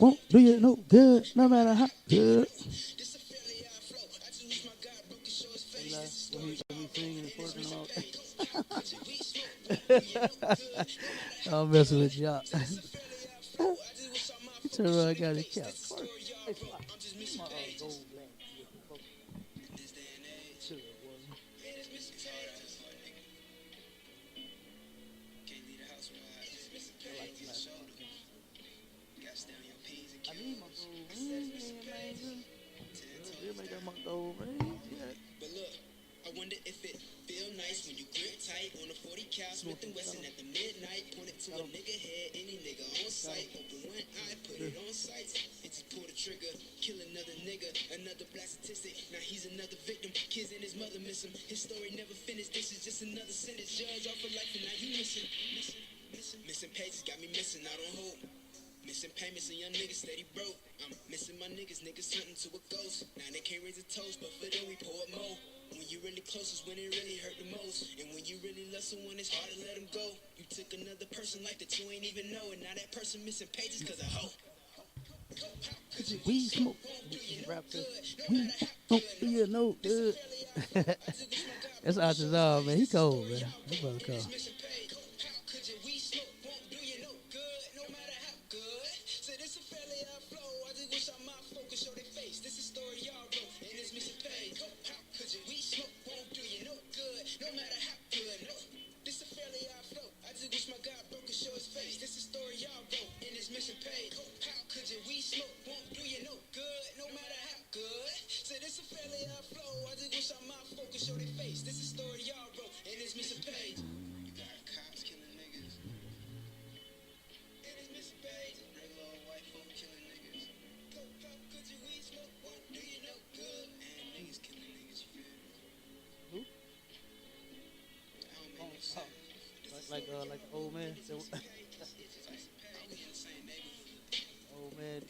won't do you no good, no matter how good. What he singing and twerking all. I'm messing with y'all. He turned around, got his cap. Hey, my gold glass. Chill out, boy. I need my gold ring, man. You make that my gold ring. Yeah. But look, I wonder if it feel nice when you grip tight on a 40 cal Smith and Wesson at the midnight. Point it to a nigga head, any nigga on sight. Open one eye, put it on sight. And just pull the trigger, kill another nigga, another black statistic. Now he's another victim. Kids and his mother miss him. His story never finished. This is just another sentence. Judge off for life, and now you missing pages got me missing out on hope. Missing payments and young niggas steady broke. I'm missing my niggas hunting to a ghost. Now they can't raise a toast, but for them we pour it more. When you really close is when it really hurt the most. And when you really love someone, it's hard to let them go. You took another person life that you ain't even know. And now that person missing pages cause of hoe. We smoke. Rap this. We smoke. You know good. That's Artazal, man. He cold, man. He brother cold. Like the old man. Old man.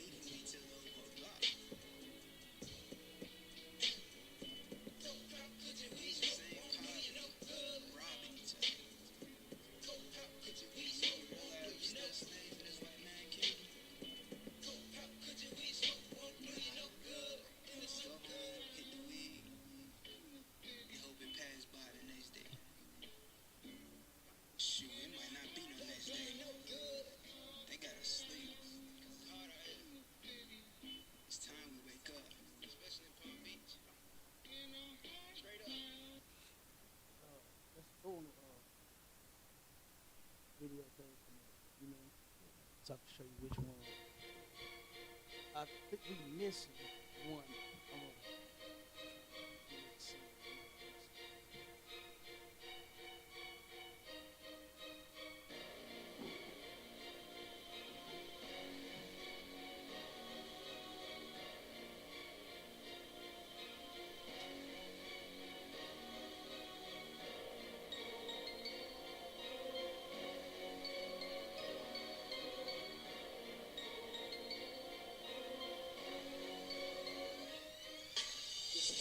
Video page, you know, so I can show you which one. I think we missing one.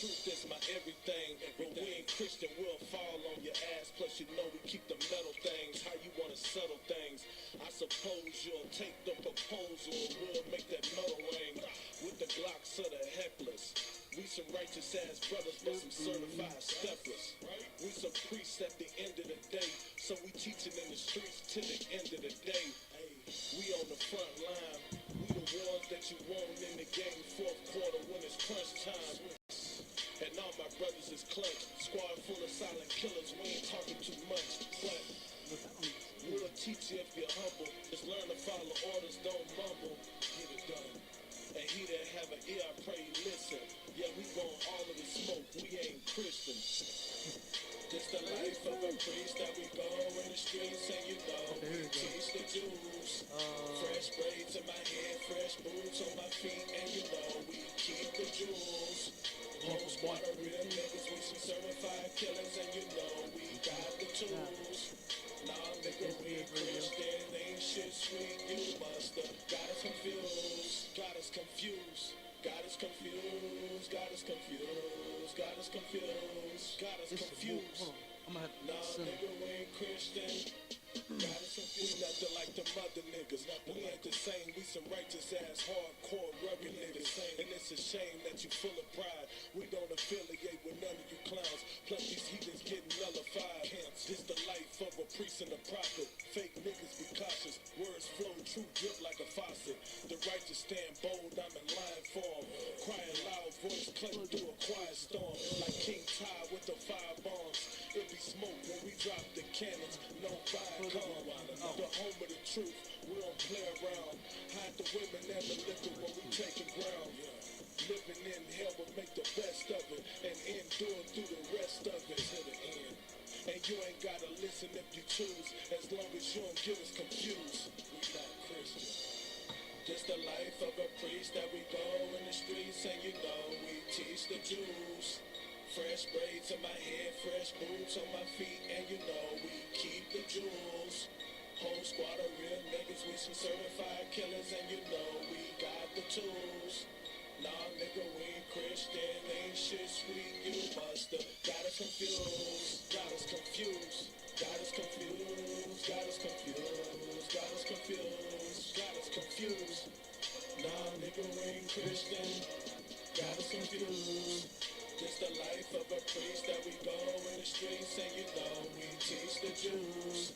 Truth is my everything, but we ain't Christian, we'll fall on your ass. Plus you know we keep the metal things. How you wanna settle things? I suppose you'll take the proposal and we'll make that metal ring with the Glocks of the hecklers. We some righteous ass brothers, but some certified steppers. We some priests at the end of the day, so we teaching in the streets till the end of the day. We on the front line, we the ones that you want in the game. Fourth quarter when it's crunch time. And all my brothers is clutch. Squad full of silent killers. We ain't talking too much. But we'll teach you if you're humble. Just learn to follow orders. Don't mumble. Get it done. And he that have an ear, I pray you listen. Yeah, we want all of the smoke. We ain't Christian. This the life of a priest that we go in the streets and you know. Teach the Jews. Fresh braids in my hair, fresh boots on my feet, and you know we keep the jewels. Most water real niggas, we some certified killers, and you know we got the tools. Nah, nigga, we Christian, ain't shit sweet, you musta got us confused, got us confused, got us confused, got us confused, got us confused, got us confused. Nah, nigga, we ain't Christian, We nothing like the mother niggas. We ain't the same. We some righteous ass, hardcore, rugged niggas. And it's a shame that you full of pride. We don't affiliate with none of you clowns. Plus these heathens getting nullified. This the life of a priest and a prophet. Fake niggas be cautious. Words flow, true drip like a faucet. The righteous stand bold. I'm in lion form. Crying loud voice, cutting through a quiet storm. Like King Ty with the fire bombs. It be smoke when we drop the cannons. No fire come. The home of the truth. We don't play around. Hide the women and the liquor when we taking ground. Living in hell will make the best of it. And endure through the rest of it to the end. And you ain't gotta listen if you choose. As long as you don't get us confused. We not Christians. Just the life of a priest that we go in the streets. And you know we teach the Jews. Fresh braids in my head, fresh boots on my feet, and you know we keep the jewels. Whole squad of real niggas, we some certified killers, and you know we got the tools. Nah, nigga, we ain't Christian, ain't shit sweet, you musta got us confused, got us confused, got us confused, got us confused, got us confused, got us confused. Nah, nigga, we ain't Christian, got us confused. Just the life of a priest that we go in the streets, and you know we teach the Jews.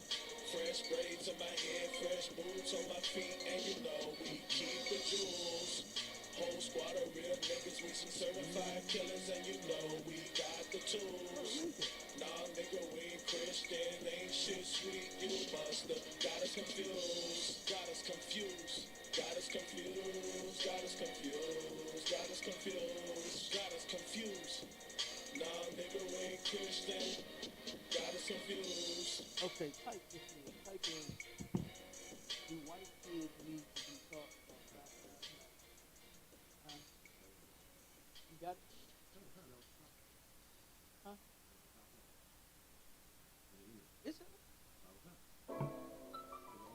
Fresh braids in my head, fresh boots on my feet, and you know we keep the jewels. Whole squad of real niggas, we some certified killers, and you know we got the tools. Nah, nigga, we ain't Christian, ain't shit sweet, you musta got us confused, got us confused, got us confused, got us confused, got us confused, got us confused. Nah, nigga, we ain't Christian, got us confused. Okay, type this in. Type in, do white kids need to be taught about Black Lives Matter? Huh? You got it? Huh? Is it? Hold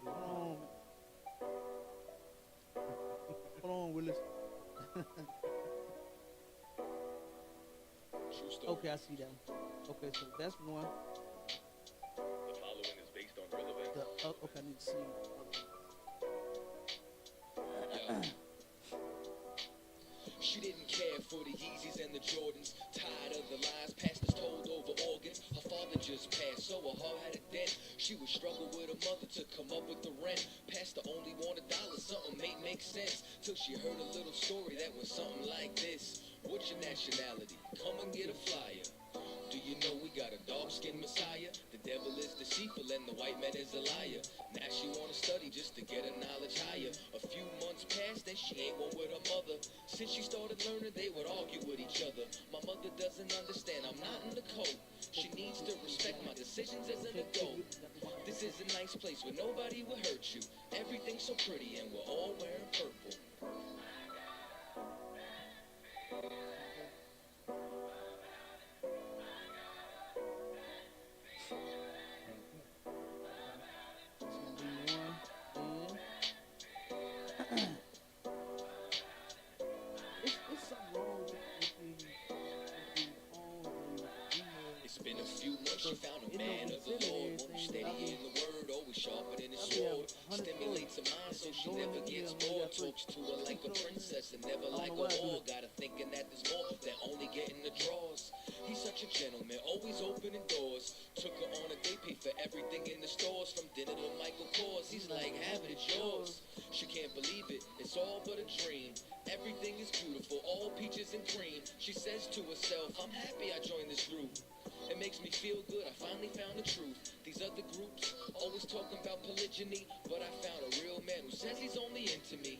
on. Hold on, Willis. Okay, I see that one. Okay, so that's one. The following is based on real events. Okay, I need to see the other one. She didn't care for the Yeezys and the Jordans. Tired of the lies pastors told over organs. Her father just passed, so her heart had a dent. She would struggle with her mother to come up with the rent. Pastor only wanted dollars, something make sense. Till she heard a little story that was something like this. What's your nationality? Come and get a flyer. Do you know we got a dark-skinned Messiah? The devil is deceitful and the white man is a liar. Now she wanna study just to get her knowledge higher. A few months passed and she ain't one with her mother. Since she started learning, they would argue with each other. My mother doesn't understand, I'm not in the code. She needs to respect my decisions as an adult. This is a nice place where nobody will hurt you. Everything's so pretty and we're all wearing purple. She found a man of the Lord, one who's steady in the word, always sharper than his sword. Stimulates her mind so she never gets bored. Talks to her like a princess and never like a whore. Got her thinking that there's more than only getting the draws. He's such a gentleman, always opening doors. Took her on a date, paid for everything in the stores. From dinner to Michael Kors, he's like, have it, it's yours. She can't believe it, it's all but a dream. Everything is beautiful, all peaches and cream. She says to herself, I'm happy I joined this group. It makes me feel good, I finally found the truth. These other groups always talking about polygyny, but I found a real man who says he's only into me.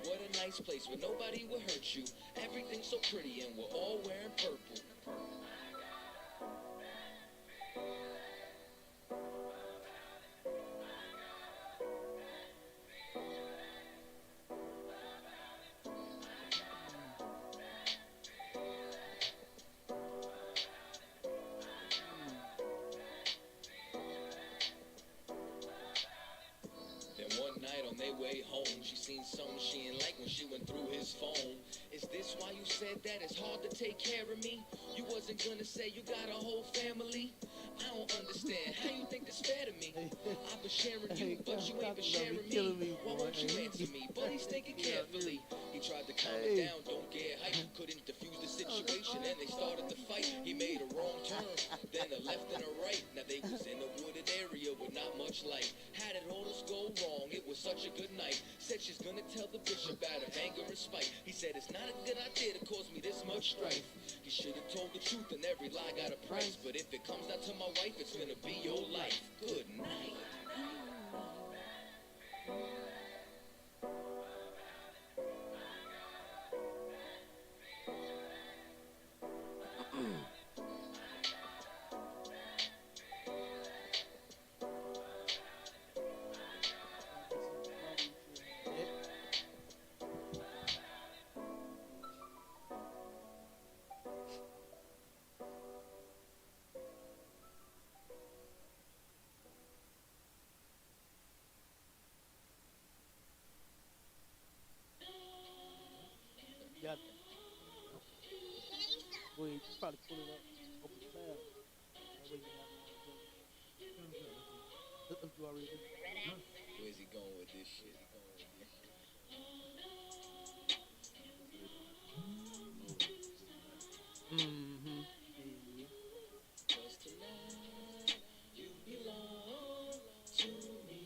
What a nice place where nobody will hurt you. Everything's so pretty and we're all wearing purple. Way home, she seen something she ain't like when she went through his phone. Is this That's why you said that it's hard to take care of me. You wasn't gonna say you got a whole family. I don't understand how you think that's fair to me. I've been sharing you, but you ain't been sharing me. Why won't you answer me? But he's thinking carefully. He tried to calm it down, don't get hype. Couldn't diffuse the situation, and they started to fight. He made a wrong turn, then a left and a right. Now they was in a wooded area with not much light. How did all this go wrong? It was such a good night. Said she's gonna tell the bishop out of anger and spite. He said it's not a good idea to cause me this much strife. You should have told the truth, and every lie got a price. But if it comes down to my wife, it's gonna be your life. Good night. Got that. Boy, you probably pull it up, open the tab. That way you have it on the you already did. Where's he going with this shit? Mm-hmm. Cause tonight you belong to me.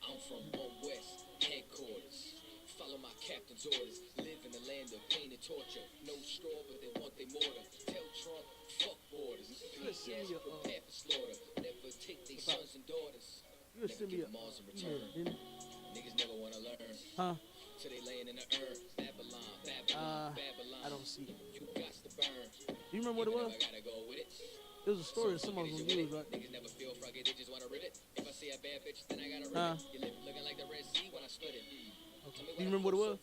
I'm from One West headquarters. Follow my captain's orders. Live in the land of pain and torture. No straw, but they want their mortar. Tell Trump, fuck borders. PCS prepare for slaughter. Never take their sons and daughters. You send me a Mars in return. Niggas never wanna learn. Huh? So they laying in the urn. Babylon, Babylon, Babylon. I don't see it. You got to burn. Do you remember what it was? I gotta go with it. It was a story that somebody was gonna use, right? Niggas never feel froggy, they just wanna rip it. If I see a bad bitch, then I gotta rip it. You live looking like the Red Sea when I split it. Okay. Do you remember what it was?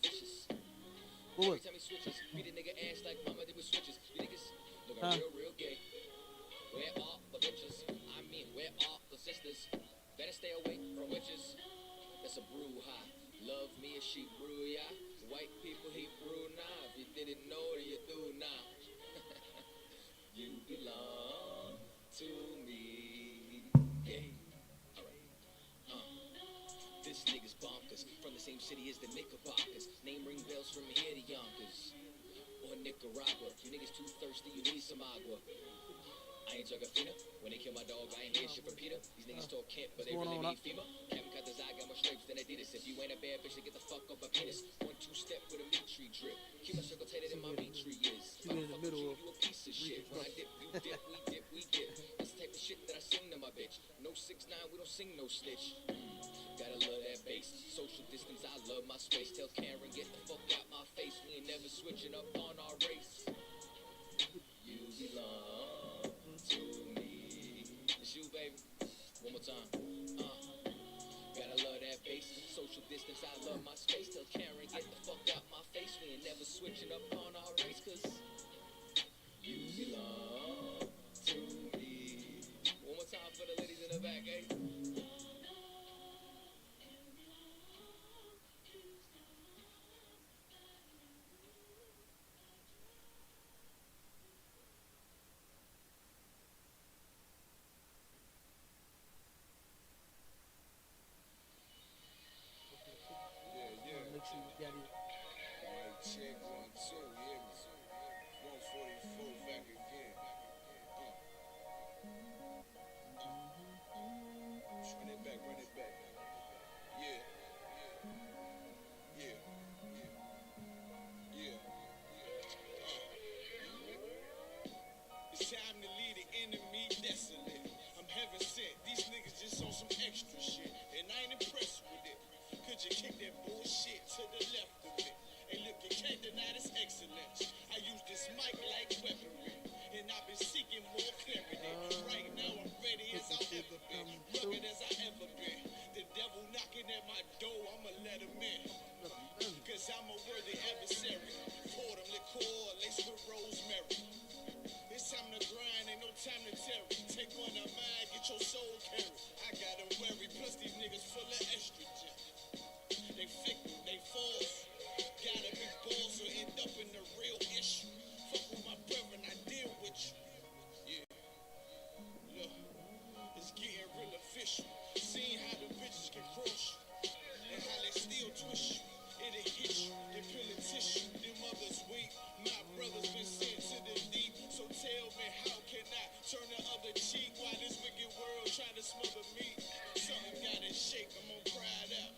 What was it? Every time he switches, beat a nigga ass like mama did with switches. You niggas looking real gay. Where are the bitches? I mean, where are the sisters? Better stay away from witches. That's a brouhaha. Love me as she brew, ya. White people hate brew now. If you didn't know, you do now. You belong to me. Yeah. Alright. This nigga's bonkers. From the same city as the Knickerbockers. Name ring bells from here to Yonkers. Or Nicaragua. You niggas too thirsty, you need some agua. I ain't talking Fina. When they kill my dog, I ain't hear shit from Peter. These niggas talk camp, but they really mean FEMA. Kevin cut his eye, got more stripes than Adidas. If you ain't a bad bitch, then get the fuck off my penis. 1-2 step with a meat tree drip. Keep my circle tighter than my meat tree is. You in the middle of you a piece of shit. When I dip, you dip, we dip, we dip. That's the type of shit that I sing to my bitch. No 6ix9ine, we don't sing no snitch. Gotta love that bass. Social distance, I love my space. Tell Karen, get the fuck out my face. We ain't never switching up on our race. You belong to me. It's you, baby. One more time. Gotta love that bass. Social distance, I love my space. Tell Karen, get the fuck out my face. We ain't never switching up on our race. Cause you belong to me. One more time for the ladies in the back, eh? make sure you got it. Mic check 1 2, yeah. 144 back again. Run it back, run it back. Yeah. Yeah. Yeah. It's time to leave the enemy desolate. I'm heaven sent. These niggas just on some extra shit, and I ain't impressed with it. Could you kick that bullshit to the left of it? Hey, look, you can't deny this excellence. I use this mic like weaponry, and I've been seeking more clarity. Right now, I'm ready as I've ever been, rugged as I ever been. The devil knocking at my door, I'ma let him in. Cause I'm a worthy adversary. Pour them liqueur laced with rosemary. It's time to grind, ain't no time to tarry. Take one of mine, get your soul carried. I got them worried, plus these niggas full of estrogen. They fickle, they false. swish. It'll hit you, they peel a tissue. Them others weak, my brothers been sent to the deep. So tell me, how can I turn the other cheek while this wicked world trying to smother me? Something gotta shake, I'm gonna cry it out.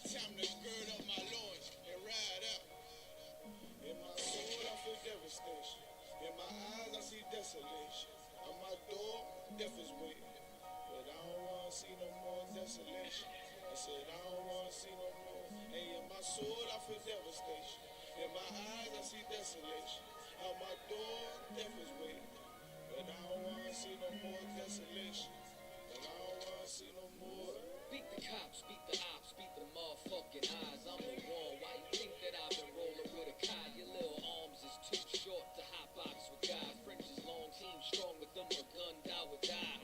Time to gird up my loins and ride out. In my soul, I feel devastation. In my eyes, I see desolation. On my door, death is waiting. But I don't wanna see no more desolation. I said, I don't wanna see no more. And in my soul, I feel devastation. In my eyes, I see desolation. On my door, death is waiting. But I don't wanna see no more desolation. But I don't wanna see no more. Beat the cops, beat the ops, beat the motherfucking eyes. I'm the one. Why you think that I've been rolling with a Kai? Your little arms is too short to hot box with guys. French is long, team strong, with them a gun, die would die.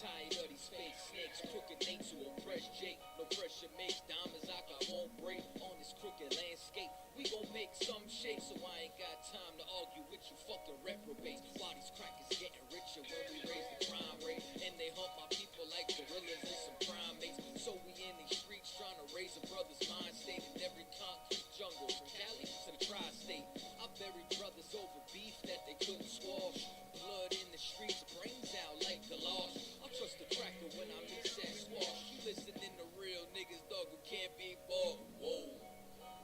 Tired of these fake snakes, crooked names who oppress Jake. No pressure makes diamonds I won't break on this crooked landscape. We gon' make some shake, so I ain't got time to argue with you fucking reprobates. While these crackers getting richer when we raise the crime rate, and they hunt my people like gorillas and some primates. So we in these streets trying to raise a brother's mind state in every concrete jungle, from Cali to the tri-state. I buried brothers over beef that they couldn't squash. Blood in the streets, brains out like Galosh. I trust the cracker when I mix that squash. You listening to real niggas, dog, who can't be bought. Whoa.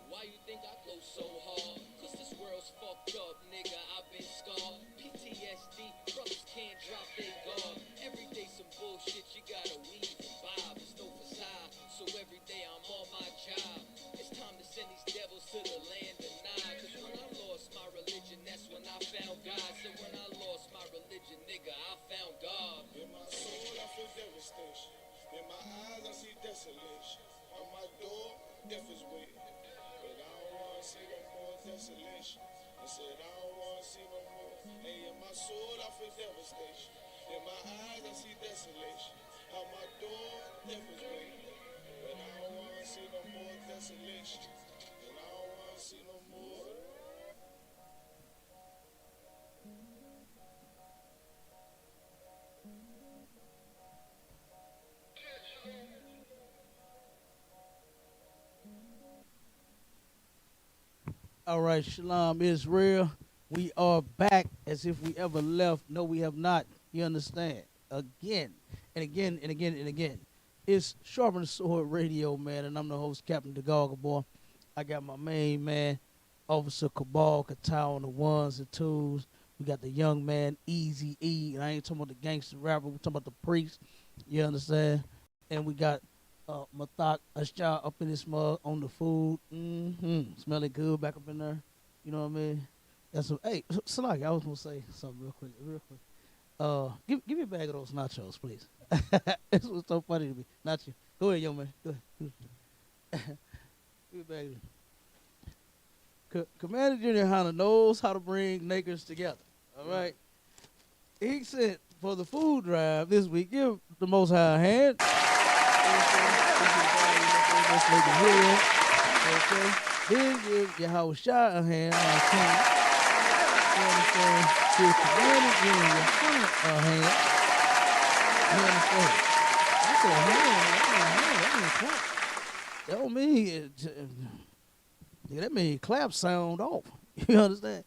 Why you think I go so hard? Cause this world's fucked up, nigga, I've been scarred. PTSD, brothers can't drop their guard. Every day some bullshit, you gotta weave and bob. It's no facade, so every day I'm on my job. It's time to send these devils to the land of Nod. Cause when I lost my religion, that's when I found God. So when I lost my religion, nigga, I found God. In my soul, I feel devastation. In my eyes, I see desolation. On my door, death is waiting. But I don't wanna see no more desolation. I said I don't wanna see no more. And in my soul, I feel devastation. In my eyes, I see desolation. On my door, death is waiting. But I don't wanna see no more desolation. And I don't wanna see no more. All right, Shalom Israel. We are back as if we ever left. No, we have not. You understand? Again and again and again and again. It's Sharpen the Sword Radio, man, and I'm the host, Captain DeGarga Boy. I got my main man, Officer Cabal Katau on the ones and twos. We got the young man, Easy E. And I ain't talking about the gangster rapper. We're talking about the priest. You understand? And we got Mathak Ashar up in this mug on the food. Smelling good back up in there. You know what I mean? That's some, hey, Salaki, I was gonna say something real quick. Give me a bag of those nachos, please. This was so funny to me. Nacho. Go ahead, young man. Go ahead. Give me a bag of Commander Junior Hanna knows how to bring niggas together. All right. He said for the food drive this week, give the Most High a hand. Okay. Then give Yahweh Shai a hand. You understand? Give Commander Junior Hanna a hand. You understand? I said a hand. That means clap. That don't mean that means clap sound off. You understand?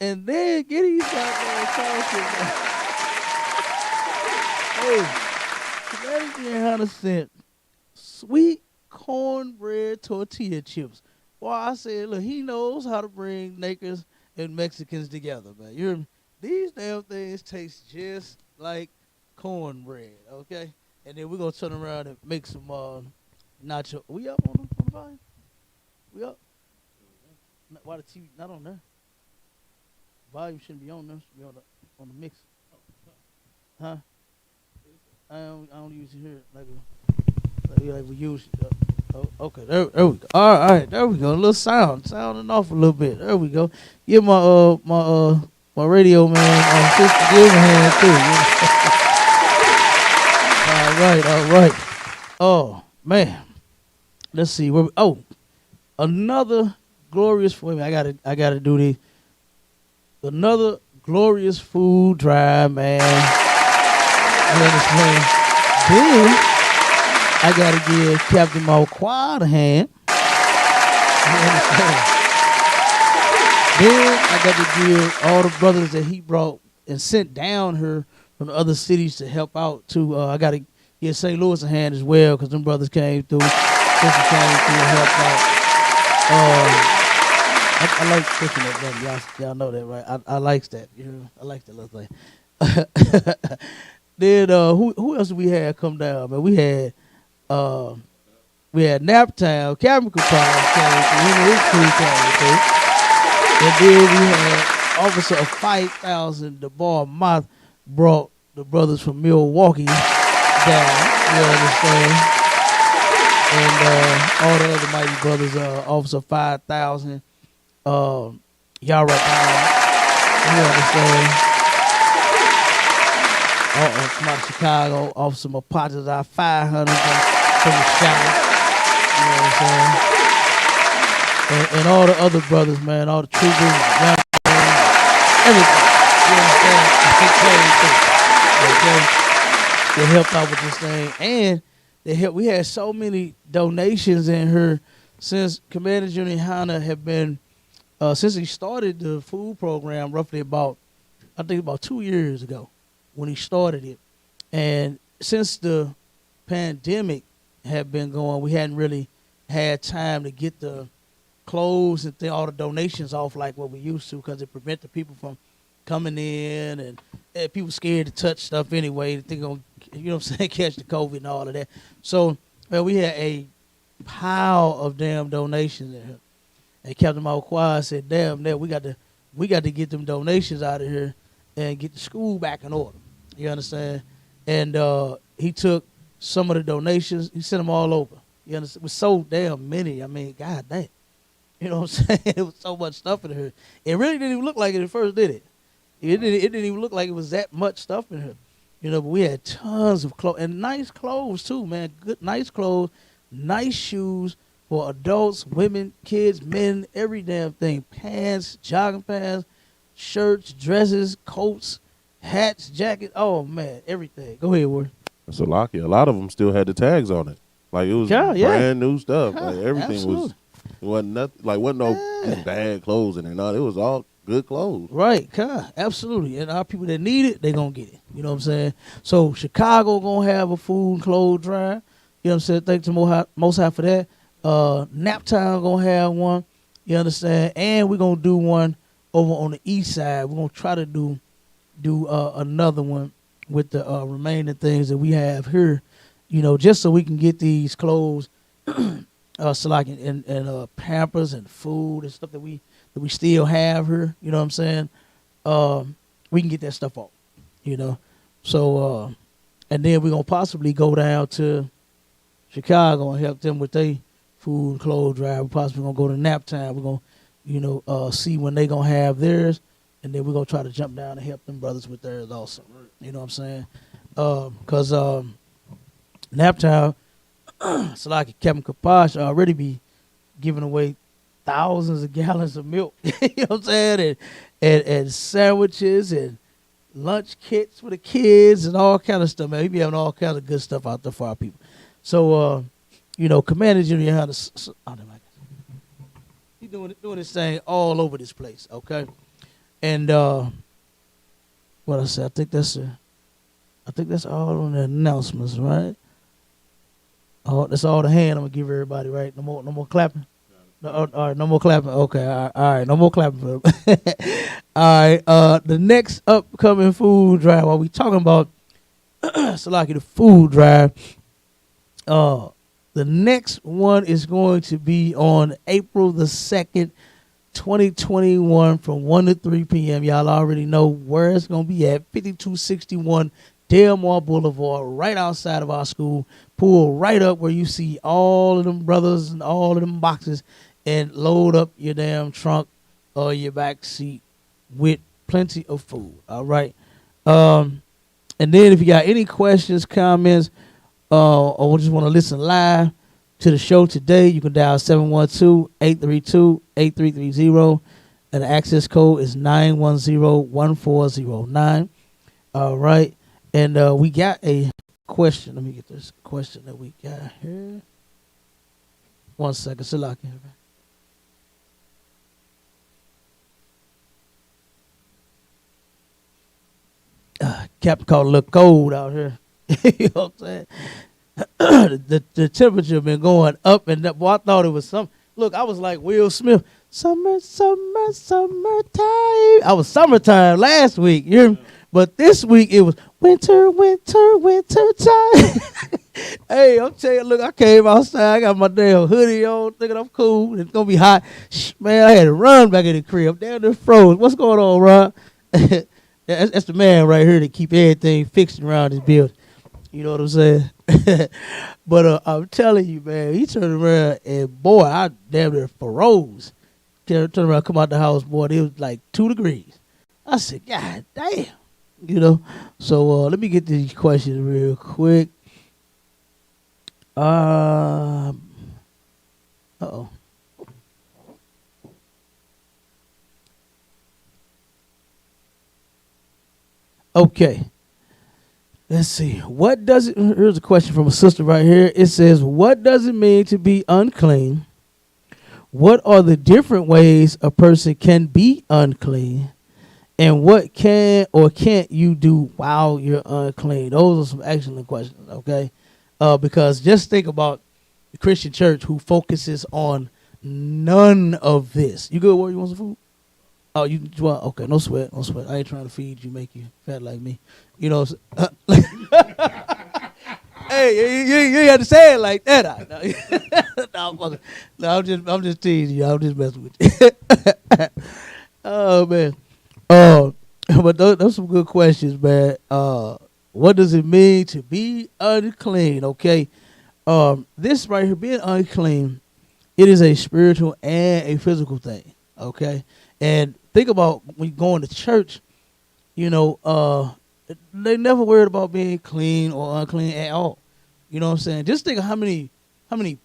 And then get these goddamn sauces. Hey, Commander Junior Hanna sent sweet cornbread tortilla chips. Well, I said, look, he knows how to bring Nakers and Mexicans together, man. You hear me? These damn things taste just like cornbread, okay? And then we're going to turn around and make some nacho. We up on the volume? We up? Why the TV not on there? Volume shouldn't be on there. It should be on the mix. Huh? I don't usually hear it like we use it. Okay, there we go. All right, there we go. A little sounding off a little bit. There we go. Give my my radio man Sister Gil a hand too. All right. Oh man, let's see where. Another glorious. Wait a minute, I gotta do this. Another glorious food drive, man. You understand? Then I gotta give Captain Marquard a hand. You understand? Then I got to give all the brothers that he brought and sent down here from the other cities to help out too. I got to give St. Louis a hand as well because them brothers came through, sisters came through and helped out. I like pushing that button. Y'all know that, right? I likes that. You know, I like that little thing. Then who else did we have come down? Man, we had Naptown, Chemical Power came through. Him and his crew came through. And then we had Officer of 5,000, the bar Moth brought the brothers from Milwaukee down. You understand? And all the other mighty brothers, Officer 5,000, y'all right down. You understand? From out of Chicago, Officer Mapata 500 from the shop. You know what I'm saying? And all the other brothers, man, all the troopers, everything. You understand? They helped out with this thing. And we had so many donations in here since Commander Junior Hanna have been, since he started the food program roughly about 2 years ago when he started it. And since the pandemic had been going, we hadn't really had time to get the clothes and all the donations off like what we used to because it prevented people from coming in and people scared to touch stuff anyway. They gonna, you know what I'm saying, catch the COVID and all of that. So we had a pile of damn donations in here. And Captain Malquad said, damn, we got to get them donations out of here and get the school back in order. You understand? And he took some of the donations, he sent them all over. You understand? It was so damn many. I mean, god damn. You know what I'm saying? It was so much stuff in here. It really didn't even look like it at first, did it? It didn't even look like it was that much stuff in here. You know, but we had tons of clothes. And nice clothes, too, man. Good, nice clothes, nice shoes for adults, women, kids, men, every damn thing. Pants, jogging pants, shirts, dresses, coats, hats, jackets. Oh, man, everything. Go ahead, Ward. So lucky. A lot of them still had the tags on it. Like, it was brand new stuff. Yeah, like, everything absolutely. wasn't nothing. Like, wasn't no bad clothes in there. No, it was all good clothes. Right, absolutely. And our people that need it, they going to get it. You know what I'm saying? So, Chicago going to have a food and clothes drive. You know what I'm saying? Thanks to Most High for that. Naptown going to have one. You understand? And we're going to do one over on the east side. We're going to try to do another one with the remaining things that we have here, you know, just so we can get these clothes, so like and Pampers and food and stuff that we still have here. You know what I'm saying? We can get that stuff off, you know. So and then we're gonna possibly go down to Chicago and help them with their food and clothes drive. We're possibly gonna go to Naptown. We're gonna, you know, see when they gonna have theirs. And then we're going to try to jump down and help them brothers with theirs also. You know what I'm saying? Because Naptown, so like Kevin Kapash already be giving away thousands of gallons of milk. You know what I'm saying? And sandwiches and lunch kits for the kids and all kind of stuff, man. We be having all kind of good stuff out there for our people. So, you know, Commander Junior Hunter, he's doing this thing all over this place, okay? And what I said, I think that's all on the announcements, right? Oh, that's all the hand I'm gonna give everybody, right? No more clapping. No, all right, no more clapping. Okay, all right, no more clapping. All right, the next upcoming food drive. While we talking about Salaki, the food drive, the next one is going to be on April the 2nd. 2021 from 1 to 3 p.m. Y'all already know where it's going to be at. 5261 Delmar Boulevard, right outside of our school. Pull right up where you see all of them brothers and all of them boxes and load up your damn trunk or your back seat with plenty of food. All right. And then if you got any questions, comments, or just want to listen live to the show today, you can dial 712-832-8330, and the access code is 910-1409. All right, and we got a question. Let me get this question that we got here. 1 second, Salaki. Captain called a little cold out here. You know what I'm saying? The temperature been going up and up. Boy, I thought it was some. Look, I was like Will Smith. Summertime. I was summertime last week. You hear me? But this week it was winter time. Hey, I'm telling you, look, I came outside. I got my damn hoodie on, thinking I'm cool. It's gonna be hot. Man, I had to run back in the crib. Down there froze. What's going on, Ron? That's the man right here to keep everything fixed around his building. You know what I'm saying? But I'm telling you, man, he turned around and boy, I damn near froze. Turned around, come out the house, boy, it was like 2 degrees. I said, God damn. You know? So let me get these questions real quick. Uh-oh. Okay. Let's see. Here's a question from a sister right here. It says, what does it mean to be unclean? What are the different ways a person can be unclean? And what can or can't you do while you're unclean? Those are some excellent questions, okay? Because just think about the Christian church who focuses on none of this. You good, Ward? You want some food? Oh, you want? Okay, no sweat, no sweat. I ain't trying to feed you, make you fat like me. You know. Hey, you had to say it like that. No, I'm just teasing you. I'm just messing with you. Oh man. But those some good questions, man. What does it mean to be unclean? Okay. This right here, being unclean, it is a spiritual and a physical thing. Okay. And think about when you're going to church, you know, they never worried about being clean or unclean at all. You know what I'm saying? Just think of how many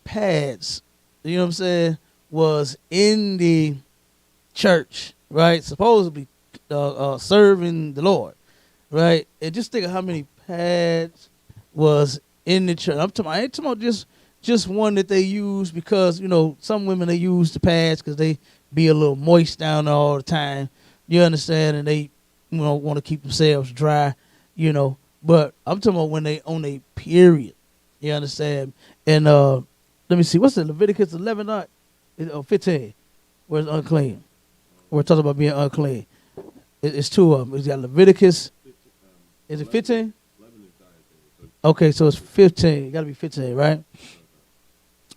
pads, you know what I'm saying, was in the church, right? Supposedly serving the Lord, right? And just think of how many pads was in the church. I ain't talking about just one that they use because, you know, some women, they use the pads because they be a little moist down there all the time. You understand? And they, you know, want to keep themselves dry, you know. But I'm talking about when they on a period. You understand? And let me see. What's it? Leviticus 11, 15, where it's unclean. We're talking about being unclean. It's 2 of them. It's got Leviticus. Is it 15? Okay, so it's 15. It got to be 15, right?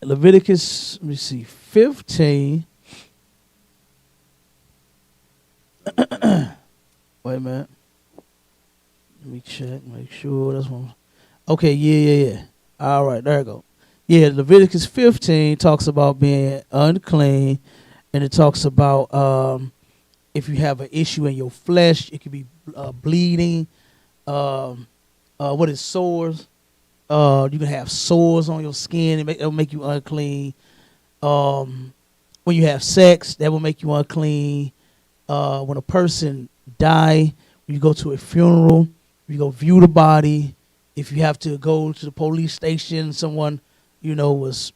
Leviticus, let me see, 15. Wait a minute. Let me check, make sure that's one. Okay, yeah. All right, there you go. Yeah, Leviticus 15 talks about being unclean, and it talks about if you have an issue in your flesh, it could be bleeding. What is sores? You can have sores on your skin. It'll make you unclean. When you have sex, that will make you unclean. When a person die, when you go to a funeral, you go view the body. If you have to go to the police station, someone, you know, was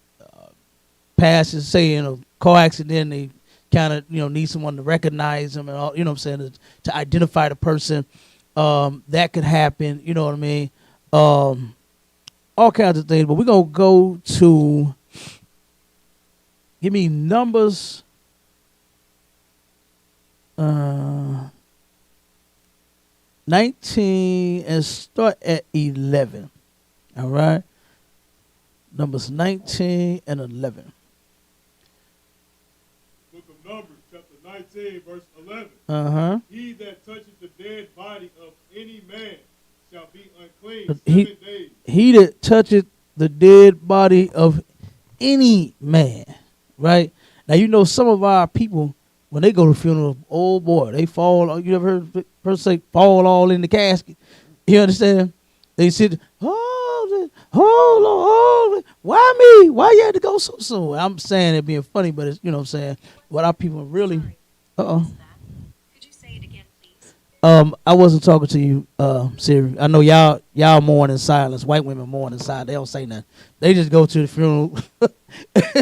passes, say in a car accident, they kind of, you know, need someone to recognize them and all, you know what I'm saying, to identify the person. That could happen, you know what I mean? All kinds of things. But we're going to go to, give me Numbers 19 and start at 11. All right? Numbers 19 and 11. Book of Numbers, chapter 19, verse 11. Uh-huh. He that toucheth the dead body of any man shall be unclean 7 days. He that toucheth the dead body of any man, right? Now, you know, some of our people, when they go to funeral, oh boy, they fall. You ever heard a person say fall all in the casket? You understand? They said, hold it. Why me? Why you had to go so soon? I'm saying it being funny, but it's, you know what I'm saying, what our people really, Could you say it again, please? I wasn't talking to you, Siri. I know y'all mourn in silence. White women mourn in silence. They don't say nothing. They just go to the funeral,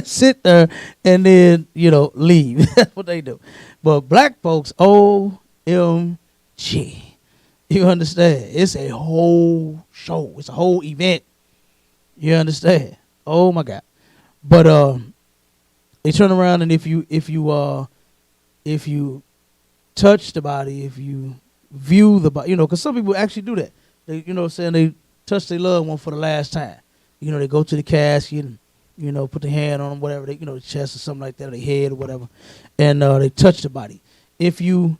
sit there, and then, you know, leave. That's what they do. But black folks, OMG. You understand? It's a whole show. It's a whole event. You understand? Oh my God. But they turn around, and if you touch the body, if you view the body, because some people actually do that. They, saying they touch their loved one for the last time. They go to the casket and, put their hand on them, whatever, they, the chest or something like that, or their head or whatever, and they touch the body. If you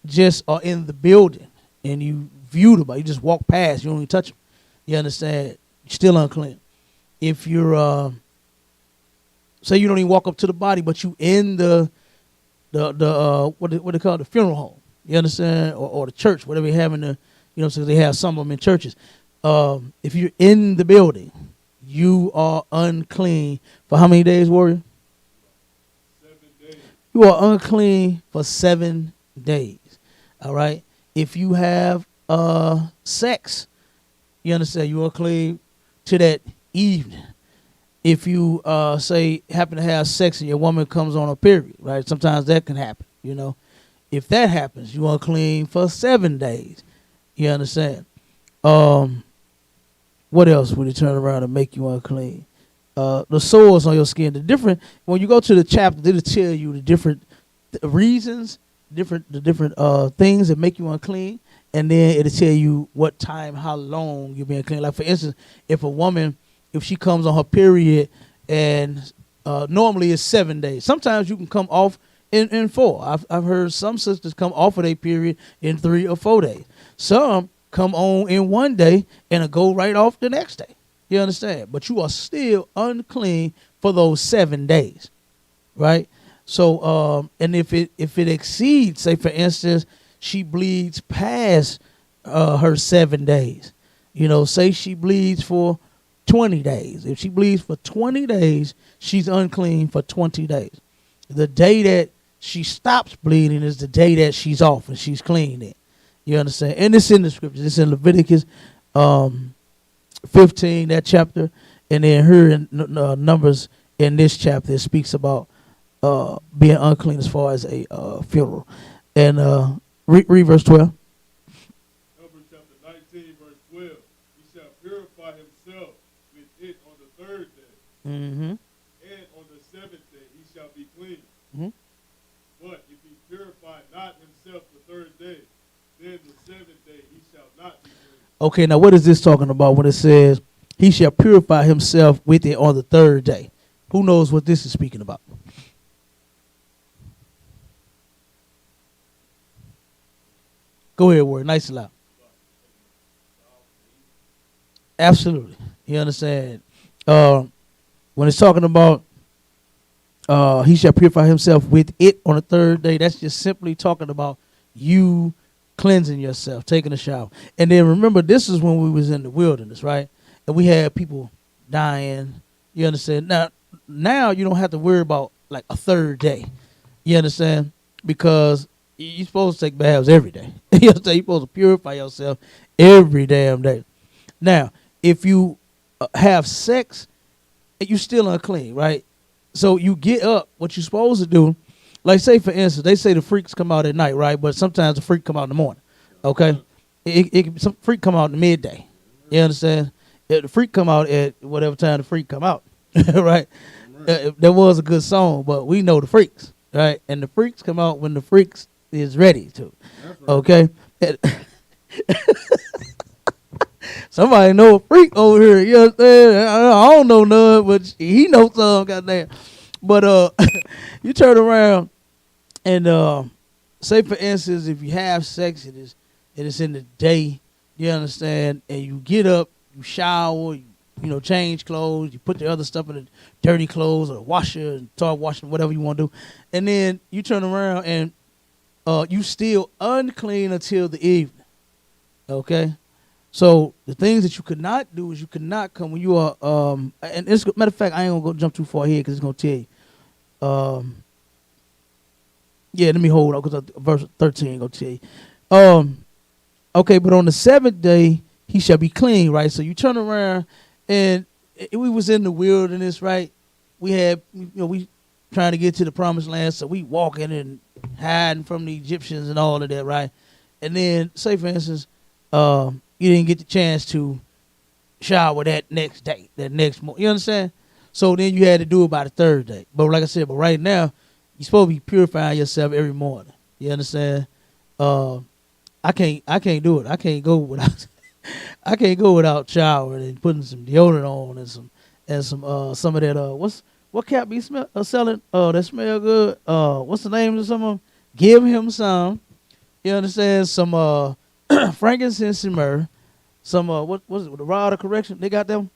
just are in the building and you view the body, you just walk past, you don't even touch them. You understand? You're still unclean. If you're, say you don't even walk up to the body, but you in the what they call it, the funeral home. You understand? Or the church, whatever you have in the, so they have some of them in churches. If you're in the building, you are unclean for how many days, warrior? 7 days. You are unclean for 7 days. All right. If you have sex, you understand, you are unclean to that evening. If you say happen to have sex and your woman comes on a period, right? Sometimes that can happen. If that happens, you are unclean for 7 days. You understand? What else would it turn around and make you unclean? The sores on your skin. When you go to the chapter, it'll tell you the different reasons, the different things that make you unclean, and then it'll tell you what time, how long you're being clean. Like for instance, if a woman, if she comes on her period, and normally it's 7 days. Sometimes you can come off in 4. I've heard some sisters come off of their period in 3 or 4 days. Some come on in 1 day and go right off the next day. You understand? But you are still unclean for those 7 days, right? So, and if it exceeds, say for instance, she bleeds past her 7 days, say she bleeds for 20 days. If she bleeds for 20 days, she's unclean for 20 days. The day that she stops bleeding is the day that she's off and she's clean then. You understand? And it's in the scriptures. It's in Leviticus 15, that chapter. And then here in Numbers in this chapter, it speaks about being unclean as far as a funeral. And read verse 12. Numbers chapter 19, verse 12. He shall purify himself with it on the 3rd day. Mm-hmm. And on the 7th day he shall be clean. Mm-hmm. But if he purify not himself the 3rd day, then the 7th day he shall not be clean. Okay, now what is this talking about when it says he shall purify himself with it on the 3rd day? Who knows what this is speaking about? Go ahead, word. Nice and loud. Absolutely. You understand? When it's talking about he shall purify himself with it on the 3rd day, that's just simply talking about you cleansing yourself, taking a shower. And then remember, this is when we was in the wilderness, right? And we had people dying. You understand? Now you don't have to worry about like a 3rd day. You understand? Because you're supposed to take baths every day. You understand? You're supposed to purify yourself every damn day. Now, if you have sex, you're still unclean, right? So you get up, what you're supposed to do, like say for instance, they say the freaks come out at night, right? But sometimes the freak come out in the morning, okay? Some freak come out in the midday. You understand? The freak come out at whatever time the freak come out, right? There was a good song, but we know the freaks, right? And the freaks come out when the freaks is ready to, okay? Somebody know a freak over here. You understand? I don't know none, but he knows some, goddamn. But you turn around and say, for instance, if you have sex, it is in the day, you understand, and you get up, you shower, you change clothes, you put the other stuff in the dirty clothes or the washer and start washing, whatever you want to do. And then you turn around and you still unclean until the evening, okay? So the things that you could not do is you could not come when you are, and it's, matter of fact, I ain't gonna go jump too far here because it's gonna tell you. Yeah, let me hold on because verse 13 gonna tell you. Okay, but on the 7th day he shall be clean, right? So you turn around and we was in the wilderness, right? We had, we trying to get to the promised land, so we walking and hiding from the Egyptians and all of that, right? And then say for instance, you didn't get the chance to shower that next day, that next month. You understand? So then you had to do it by the third day. But like I said, but right now, you're supposed to be purifying yourself every morning. You understand? I can't do it. I can't go without I can't go without showering and putting some deodorant on and some of that what cap be selling that smell good. What's the name of some of them? Give him some. You understand? Some frankincense and myrrh. Some what was it, the rod of correction? They got them?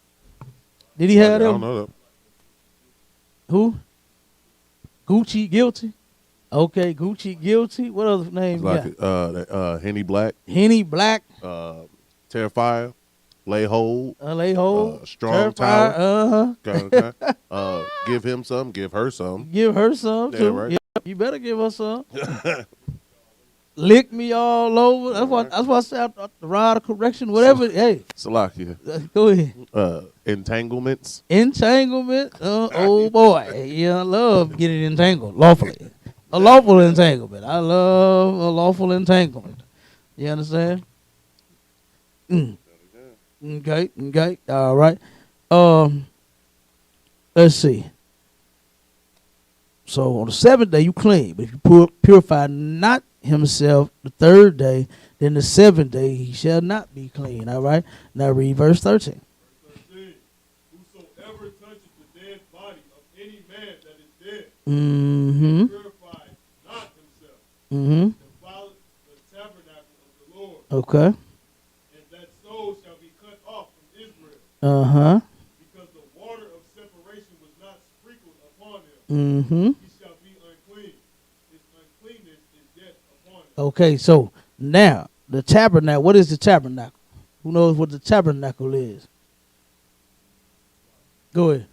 Did he have I them? don't know that. Who? Gucci Guilty? Okay, Gucci Guilty. What other name you Like got? Henny Black, Henny Black, Terrifier, Lay Hold, Lay Hold, Strong Terrifier, Tower. Okay. Give him some, give her some. Give her some Yeah, too. right. Yeah, you better give her some. Lick me all over. That's why I said the rod of correction, whatever. Hey, Salakia. go ahead. Entanglements. Entanglement. Oh boy, yeah, I love getting entangled lawfully. A lawful entanglement. I love a lawful entanglement. You understand? Okay. All right. Let's see. So on the seventh day you clean, but if you purify not himself the third day, then the seventh day he shall not be clean. All right. Now read verse 13. Verse 13. Whosoever touches the dead body of any man that is dead, Mm-hmm. purify not himself, Mm-hmm. defile the tabernacle of the Lord, Okay. and that soul shall be cut off from Israel, Uh-huh. because the water of separation was not sprinkled upon him. Mm-hmm. He shall be unclean. His uncleanness is yet upon him. Okay, so now the tabernacle. What is the tabernacle? Who knows what the tabernacle is? Go ahead.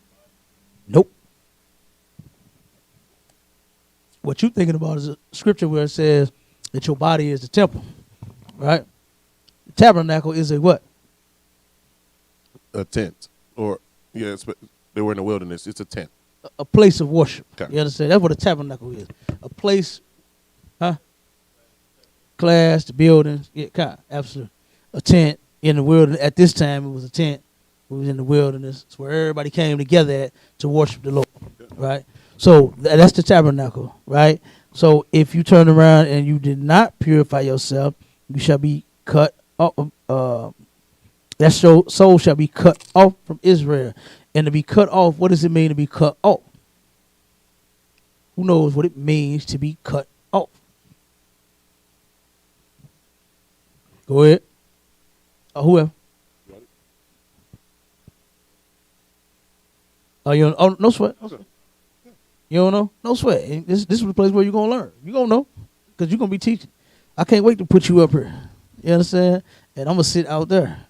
Nope. What you thinking about is a scripture where it says that your body is the temple, right? The tabernacle is a what? A tent. Or, yeah, they were in the wilderness. It's a tent. A place of worship. Okay. You understand? That's what a tabernacle is. A place, class, the buildings, yeah, kind of, absolutely. A tent in the wilderness. At this time, it was a tent. It was in the wilderness. It's where everybody came together to worship the Lord, right? So that's the tabernacle, right? So if you turn around and you did not purify yourself, you shall be cut off. That soul shall be cut off from Israel. And to be cut off, what does it mean to be cut off? Who knows what it means to be cut off? Go ahead. Whoever. No sweat. No sweat. You don't know? No sweat. And this is the place where you're going to learn. You're going to know because you're going to be teaching. I can't wait to put you up here. You understand? And I'm going to sit out there.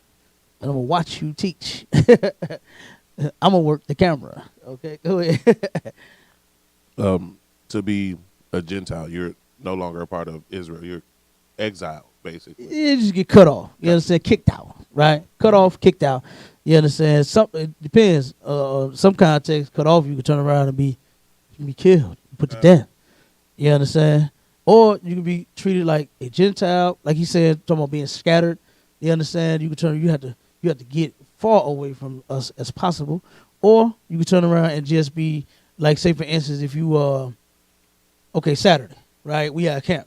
And I'm going to watch you teach. I'm going to work the camera. Okay? Go ahead. To be a Gentile, you're no longer a part of Israel. You're exiled, basically. You just get cut off. You understand? Kicked out, right? Cut off, kicked out. You understand? It depends. Some context, cut off, you can turn around and be killed, put to death. You understand? Or you can be treated like a Gentile, like he said, talking about being scattered. You understand? You have to get far away from us as possible. Or you can turn around and just be like, say for instance, if you Saturday, right? We had a camp.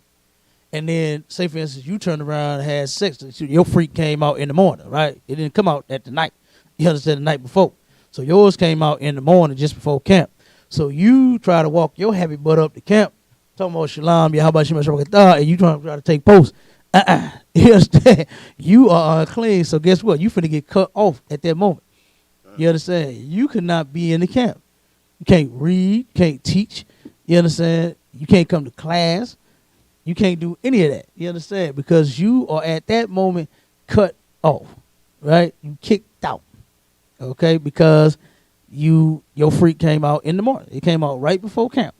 And then, say for instance, you turned around and had sex. Your freak came out in the morning, right? It didn't come out at the night. You understand? The night before. So yours came out in the morning just before camp. So you try to walk your happy butt up to camp, talking about Shalom, how about Shema Shabbat, and you try to take posts. You understand? You are unclean. So guess what? You finna get cut off at that moment. You understand? You cannot be in the camp. You can't read, can't teach. You understand? You can't come to class. You can't do any of that. You understand? Because you are at that moment cut off, right? You kicked out, okay? Because your freak came out in the morning. It came out right before camp.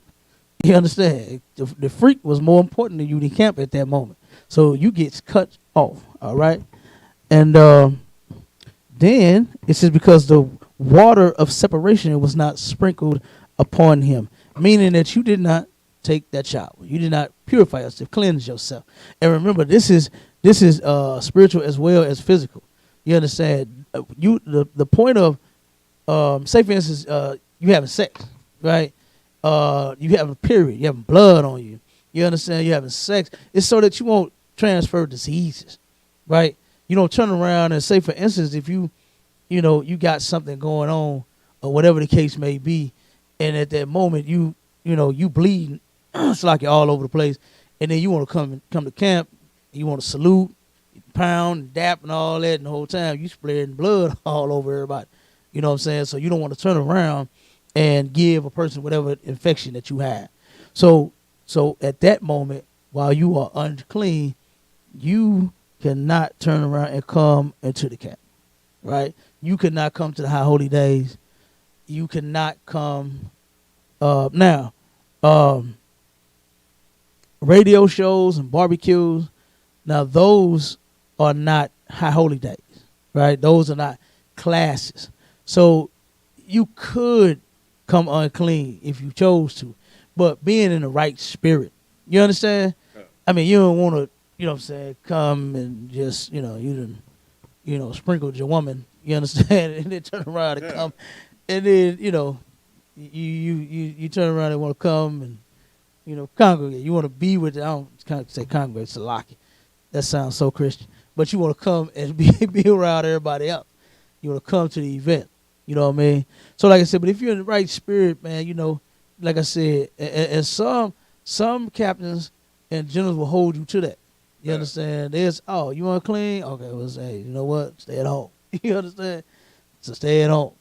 You understand? The freak was more important than you in camp at that moment. So you get cut off, all right? And then it says because the water of separation was not sprinkled upon him, meaning that you did not take that shower. You did not purify yourself, cleanse yourself. And remember, this is This is spiritual as well as physical. You understand? The point of say for instance, you having sex, right? You having a period, you having blood on you. You understand? You having sex. It's so that you won't transfer diseases, right? You don't turn around and say, for instance, if you got something going on or whatever the case may be, and at that moment you bleeding, it's like you're all over the place, and then you want to come to camp, you want to salute, pound, dap, and all that, and the whole time you spreading blood all over everybody. You know what I'm saying? So you don't want to turn around and give a person whatever infection that you have. So at that moment, while you are unclean, you cannot turn around and come into the camp, right? You cannot come to the high holy days. You cannot come. Now, radio shows and barbecues, now those are not high holy days, right? Those are not classes. So you could come unclean if you chose to, but being in the right spirit, you understand? I mean, you don't want to, you know what I'm saying, come and just, sprinkled your woman, you understand, and then turn around and come, and then, you turn around and want to come and, congregate. You want to be with, I don't kind of say congregate, Salaki. That sounds so Christian. But you want to come and be around everybody else. You want to come to the event. You know what I mean? So like I said, but if you're in the right spirit, man, like I said, and some captains and generals will hold you to that. You understand? There's, you want to clean? Okay, well, say, you know what? Stay at home. You understand? So stay at home.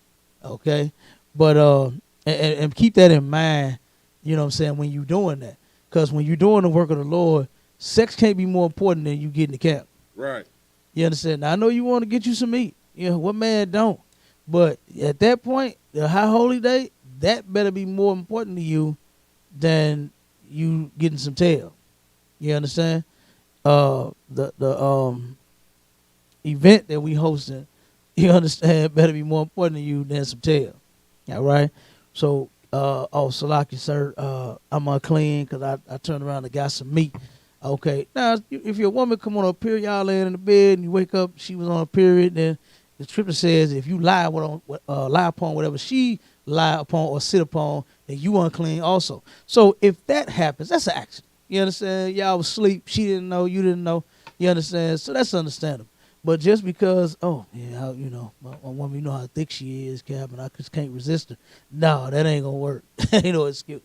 Okay? But, and keep that in mind, you know what I'm saying, when you're doing that. Because when you're doing the work of the Lord, sex can't be more important than you getting the camp. Right. You understand? Now, I know you want to get you some meat. What man don't? But at that point, the high holy day, that better be more important to you than you getting some tail. You understand? The event that we hosting, you understand, better be more important to you than some tail. All right? So, Salaki, sir, I'm unclean because I turned around and got some meat. Okay. Now, if your woman come on a period, y'all laying in the bed, and you wake up, she was on a period, then the scripture says if you lie upon whatever she lie upon or sit upon, then you unclean also. So if that happens, that's an accident. You understand? Y'all was asleep. She didn't know. You didn't know. You understand? So that's understandable. But just because, my woman, you know how thick she is, Cap, and I just can't resist her. No, that ain't gonna work. Ain't no excuse.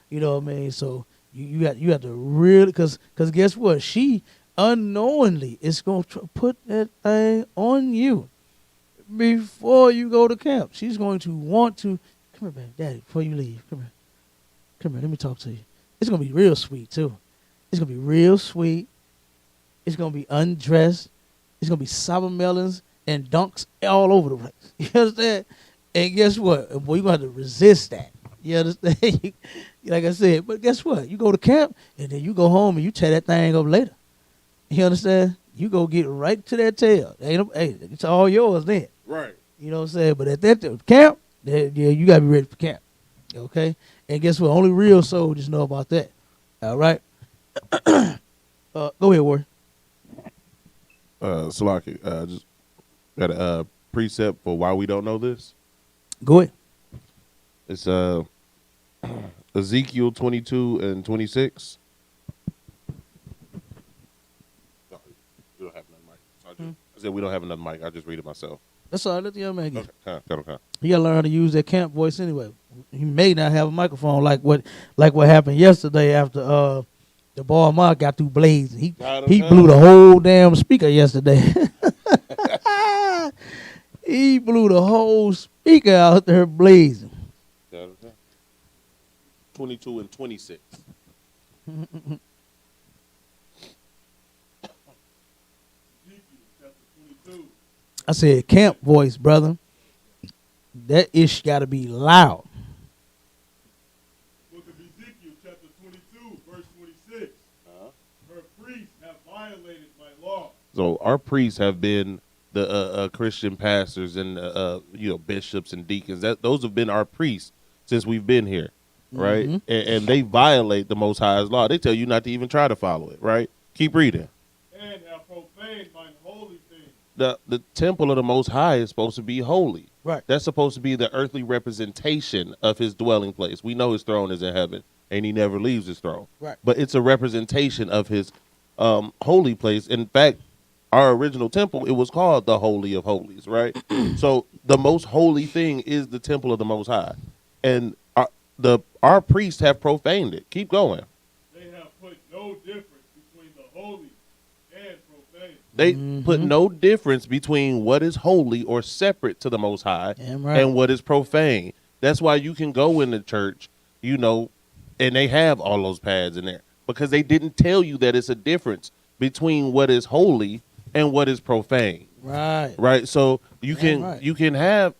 You know what I mean? So you have to really, because guess what? She unknowingly is gonna put that thing on you. Before you go to camp, she's going to want to, come here, man, Daddy, before you leave, come here, let me talk to you. It's going to be real sweet, too. It's going to be real sweet. It's going to be undressed. It's going to be sour melons and dunks all over the place. You understand? And guess what? Boy, you're going to have to resist that. You understand? Like I said, but guess what? You go to camp, and then you go home, and you tear that thing up later. You understand? You go get right to that tail. Hey, it's all yours then. Right. You know what I'm saying? But at that camp, you got to be ready for camp. Okay? And guess what? Only real soldiers know about that. All right? Go ahead, Warren. Salaki, just got a precept for why we don't know this. Go ahead. It's Ezekiel 22 and 26. We don't have another mic. I said we don't have another mic. I'll just read it myself. That's all right. Let the young man get it. Okay. He got to learn how to use that camp voice anyway. He may not have a microphone like what happened yesterday after the ball mark got through blazing. He blew the whole damn speaker yesterday. He blew the whole speaker out there blazing. 22 and 26. I said camp voice, brother. That ish got to be loud. Book of Ezekiel, chapter 22, verse 26. Her priests have violated my law. So our priests have been the Christian pastors and bishops and deacons. Those have been our priests since we've been here, right? Mm-hmm. And they violate the Most High's law. They tell you not to even try to follow it, right? Keep reading. And have profaned the temple of the Most High is supposed to be holy. Right. That's supposed to be the earthly representation of his dwelling place. We know his throne is in heaven, and he never leaves his throne. Right. But it's a representation of his holy place. In fact, our original temple, it was called the Holy of Holies, right? So the most holy thing is the temple of the Most High. And our priests have profaned it. Keep going. They have put no difference between the holy and profane. They put no difference between what is holy or separate to the Most High Damn right. and what is profane. That's why you can go in the church, you know, and they have all those pads in there because they didn't tell you that it's a difference between what is holy and what is profane. Right. Right. So you Damn can right. you can have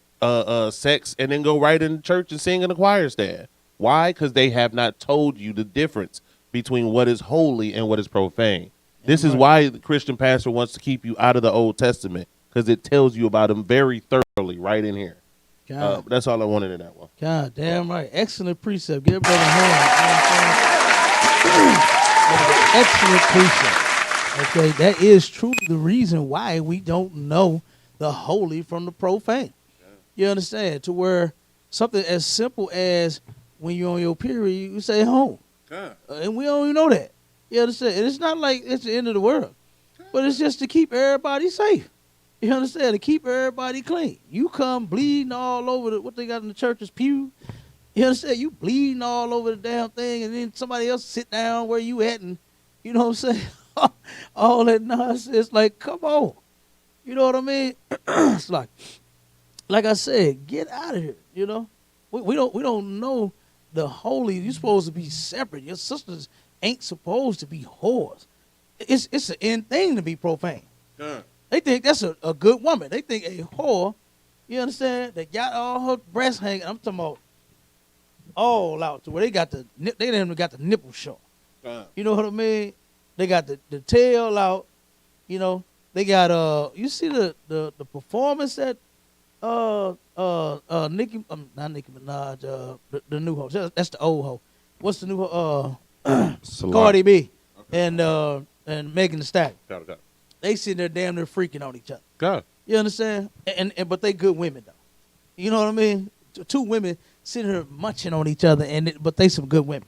sex and then go right in the church and sing in the choir stand. Why? Because they have not told you the difference between what is holy and what is profane. This is why the Christian pastor wants to keep you out of the Old Testament, because it tells you about them very thoroughly right in here. God, That's all I wanted in that one. God damn right. Excellent precept. Give brother a hand. You know what I'm saying? Excellent precept. Okay, that is truly the reason why we don't know the holy from the profane. You understand? To where something as simple as when you're on your period, you say home. And we don't even know that. You understand? And it's not like it's the end of the world. But it's just to keep everybody safe. You understand? To keep everybody clean. You come bleeding all over what they got in the church's pew. You understand? You bleeding all over the damn thing, and then somebody else sit down where you at, and you know what I'm saying? All that nonsense. Like, come on. You know what I mean? It's like I said, get out of here. You know, we don't know the holy. You're supposed to be separate. Your sisters ain't supposed to be whores. It's an end thing to be profane. They think that's a good woman. They think a whore, you understand, that got all her breasts hanging. I'm talking about all out to where they got they didn't even got the nipple show. You know what I mean? They got the tail out. You know, they got you see the performance that Nicki, not Nicki Minaj, the new hoe. That's the old hoe. What's the new hoe? Cardi B and Megan Thee Stallion. They sitting there damn near freaking on each other. God. You understand? And but they good women though. You know what I mean? Two women sitting here munching on each other, but they some good women.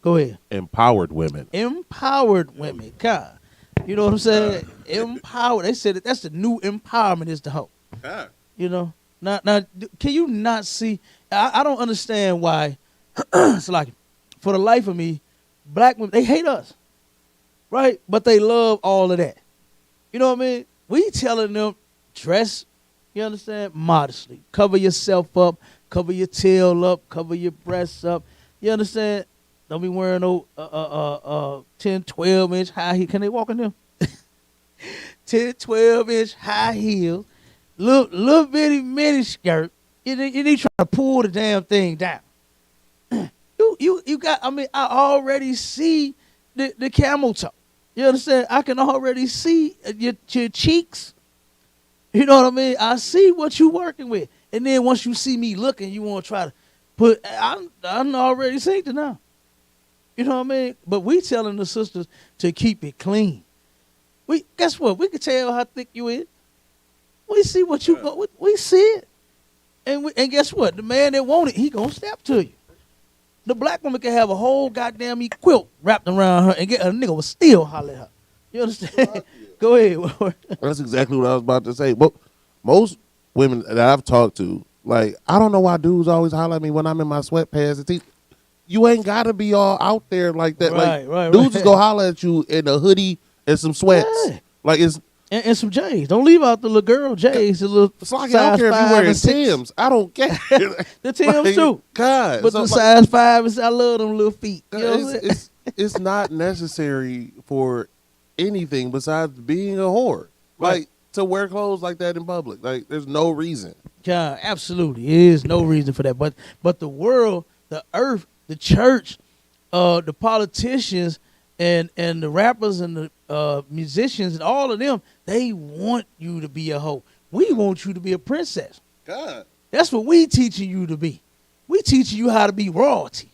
Go ahead. Empowered women. Empowered women. God. You know what I'm saying? Empowered. They said that's the new empowerment is the hoe. You know? Now, can you not see? I don't understand why. It's like, for the life of me, black women, they hate us. Right? But they love all of that. You know what I mean? We telling them, dress, you understand, modestly. Cover yourself up, cover your tail up, cover your breasts up. You understand? Don't be wearing no 10, 12-inch high heels. Can they walk in them? 10, 12-inch high heels, little bitty mini skirt. You need trying to pull the damn thing down. You got, I mean, I already see the camel toe. You understand? I can already see your cheeks. You know what I mean? I see what you working with. And then once you see me looking, you want to try to put, I'm already seen it now. You know what I mean? But we telling the sisters to keep it clean. Guess what? We can tell how thick you is. We see what you go. We see it. And guess what? The man that want it, he gonna step to you. The black woman can have a whole goddamn quilt wrapped around her and get a nigga will still holler at her. You understand? Go ahead. That's exactly what I was about to say. But most women that I've talked to, like, I don't know why dudes always holler at me when I'm in my sweatpants. You ain't got to be all out there like that. Right. Dudes just go holler at you in a hoodie and some sweats. Yeah. Like, it's and some J's. Don't leave out the little girl J's. The little like, I don't care if you're wearing Timbs. I don't care. The Timbs too. God. But the size 5 is, I love them little feet. You know what I'm saying? It's not necessary for anything besides being a whore. Right. Like, to wear clothes like that in public. Like, there's no reason. God, absolutely. There is no reason for that. But the world, the earth, the church, the politicians, and the rappers and the musicians and all of them, they want you to be a hoe. We want you to be a princess. God. That's what we teaching you to be. We teaching you how to be royalty.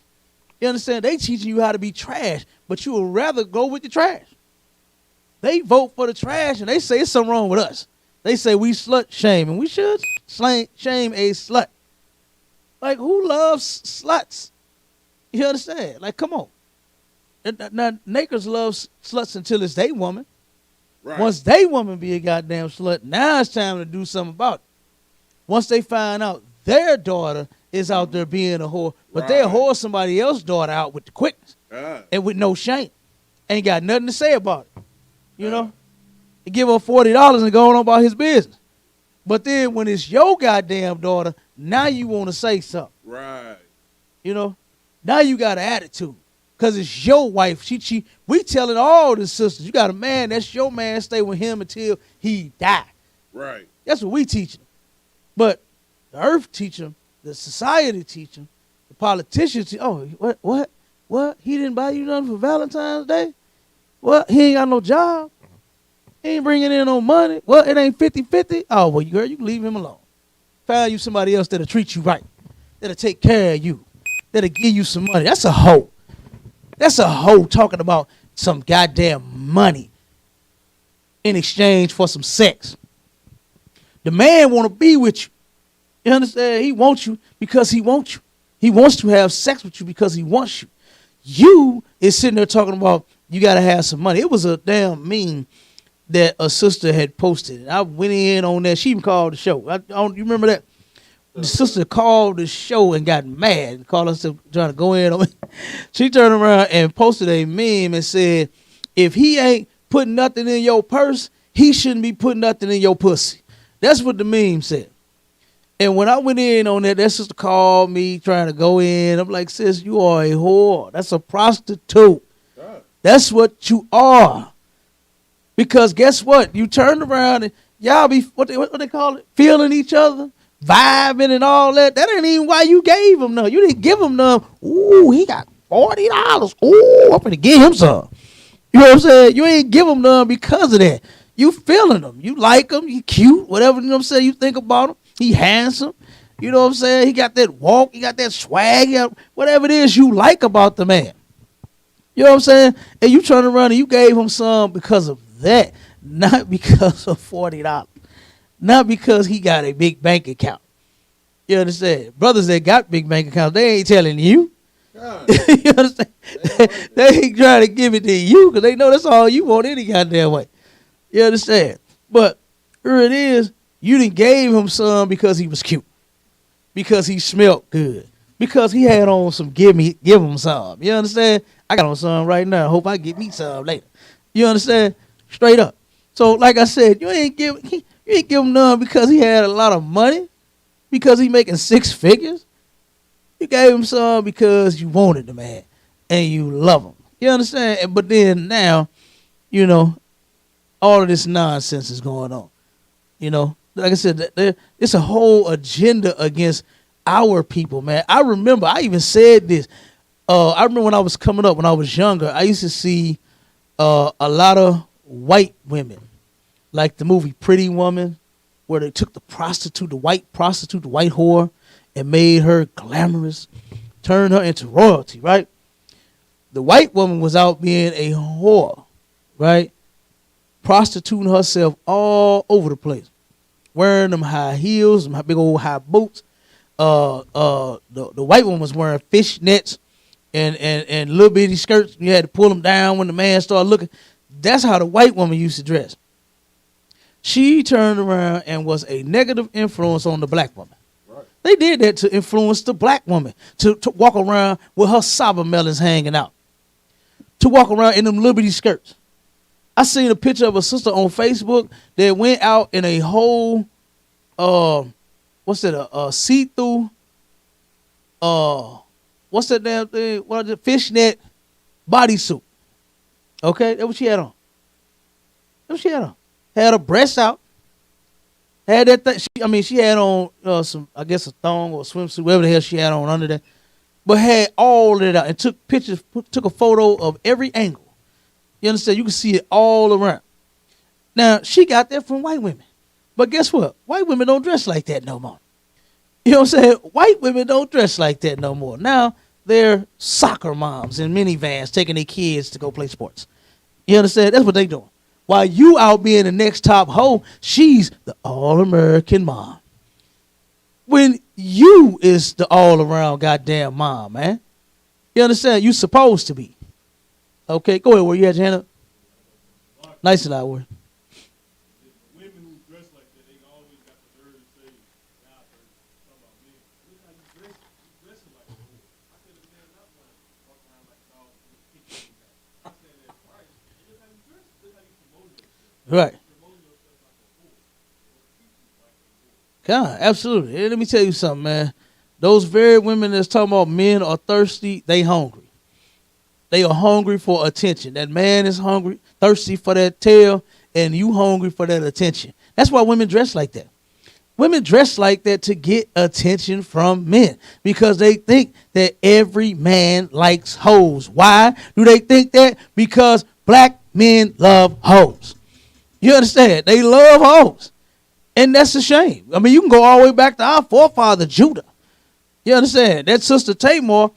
You understand? They teaching you how to be trash, but you would rather go with the trash. They vote for the trash, and they say it's something wrong with us. They say we slut shame, and we should shame a slut. Like, who loves sluts? You understand? Like, come on. Now, Nakers love sluts until it's they woman. Right. Once they woman be a goddamn slut, now it's time to do something about it. Once they find out their daughter is out there being a whore, but they'll Right. whore somebody else's daughter out with the quickness and with no shame. Ain't got nothing to say about it. You know? They give her $40 and go on about his business. But then when it's your goddamn daughter, now you want to say something. Right. You know? Now you got an attitude. Because it's your wife. We telling all the sisters, you got a man, that's your man, stay with him until he die. Right. That's what we teach them. But the earth teach them, the society teach them, the politicians teach, oh, what? He didn't buy you nothing for Valentine's Day? What? He ain't got no job? He ain't bringing in no money? Well, it ain't 50-50? Oh, well, girl, you can leave him alone. Find you somebody else that'll treat you right, that'll take care of you, that'll give you some money. That's a hoe. That's a hoe talking about some goddamn money in exchange for some sex. The man want to be with you. You understand? He wants you because he wants you. He wants to have sex with you because he wants you. You is sitting there talking about you got to have some money. It was a damn meme that a sister had posted. I went in on that. She even called the show. You remember that? The sister called the show and got mad and called us trying to go in on it. She turned around and posted a meme and said, if he ain't putting nothing in your purse, he shouldn't be putting nothing in your pussy. That's what the meme said. And when I went in on that sister called me trying to go in. I'm like, sis, you are a whore. That's a prostitute. That's what you are. Because guess what? You turned around and y'all be, what they call it? Feeling each other, vibing and all that. That ain't even why you gave him none. You didn't give him none. Ooh, he got $40. Ooh, I'm finna give him some. You know what I'm saying? You ain't give him none because of that. You feeling him. You like him. He cute. Whatever, you know what I'm saying? You think about him. He handsome. You know what I'm saying? He got that walk. He got that swag. Whatever it is you like about the man. You know what I'm saying? And you turn around and you gave him some because of that. Not because of $40. Not because he got a big bank account. You understand? Brothers that got big bank accounts, they ain't telling you. You understand? They ain't trying to give it to you because they know that's all you want any goddamn way. You understand? But here it is. You done gave him some because he was cute. Because he smelled good. Because he had on some give him some. You understand? I got on some right now. Hope I get me some later. You understand? Straight up. So like I said, you ain't give him none because he had a lot of money. Because he making 6 figures. You gave him some because you wanted the man. And you love him. You understand? But then now, you know, all of this nonsense is going on. You know, like I said, it's a whole agenda against our people, man. I remember, I even said this. I remember when I was coming up, when I was younger, I used to see a lot of white women, like the movie Pretty Woman, where they took the white whore, and made her glamorous, turned her into royalty, right? The white woman was out being a whore, right? Prostituting herself all over the place, wearing them high heels, them big old high boots. The white woman was wearing fishnets and little bitty skirts. You had to pull them down when the man started looking. That's how the white woman used to dress. She turned around and was a negative influence on the black woman. Right. They did that to influence the black woman to walk around with her sour melons hanging out, to walk around in them little bitty skirts. I seen a picture of a sister on Facebook that went out in a whole, a see-through, what's that damn thing? What is it? Fishnet bodysuit. Okay, that's what she had on. That's what she had on. Had her breasts out. Had that thing. She had on some, I guess, a thong or a swimsuit, whatever the hell she had on under that. But had all of it out and took pictures, took a photo of every angle. You understand? You can see it all around. Now, she got that from white women. But guess what? White women don't dress like that no more. You know what I'm saying? White women don't dress like that no more. Now, they're soccer moms in minivans taking their kids to go play sports. You understand? That's what they doing. While you out being the next top hoe, she's the all-American mom. When you is the all-around goddamn mom, man. You understand? You supposed to be. Okay, go ahead. Where you at, your hand up? Nice and loud, word. Women who dress like that, they always got the nerve to say, "Nah, bro, talking about men. Look how you dress. You dressing like a whore." I said, "The man not want to walk around like a dog with a kick in his ass." I said that's right. Look how you dress. Look how you promote yourself. Right. Promote yourself like a whore. Or treat you like a whore. God, absolutely. Hey, let me tell you something, man. Those very women that's talking about men are thirsty, they hungry. They are hungry for attention. That man is hungry, thirsty for that tail, and you hungry for that attention. That's why women dress like that. Women dress like that to get attention from men because they think that every man likes hoes. Why do they think that? Because black men love hoes. You understand? They love hoes. And that's a shame. I mean, you can go all the way back to our forefather, Judah. You understand? That sister Tamar,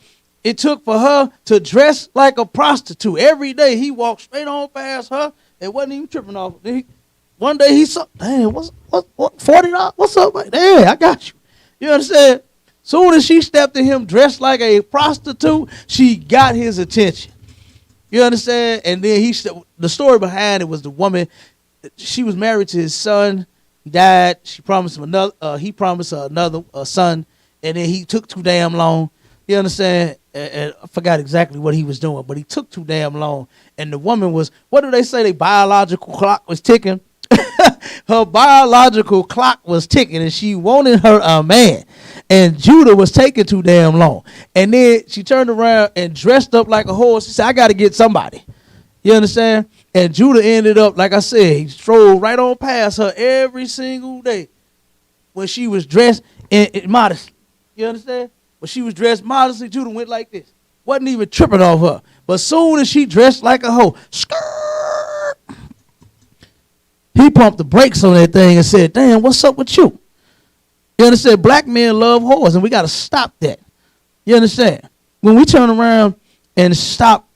it took for her to dress like a prostitute. Every day he walked straight on past her and wasn't even tripping off. One day he saw, damn, what $40? What's up, man? Hey, I got you. You understand? Soon as she stepped to him dressed like a prostitute, she got his attention. You understand? And then the story behind it was the woman, she was married to his son. He died. She promised him another. He promised her another son, and then he took too damn long. You understand? And I forgot exactly what he was doing, but he took too damn long. And the woman was, what do they say? Their biological clock was ticking. Her biological clock was ticking, and she wanted her a man. And Judah was taking too damn long. And then she turned around and dressed up like a horse. She said, I got to get somebody. You understand? And Judah ended up, like I said, he strolled right on past her every single day when she was dressed in modestly. You understand? When she was dressed modestly, Judah went like this. Wasn't even tripping off her. But soon as she dressed like a hoe, skirt, he pumped the brakes on that thing and said, damn, what's up with you? You understand? Black men love whores, and we got to stop that. You understand? When we turn around and stop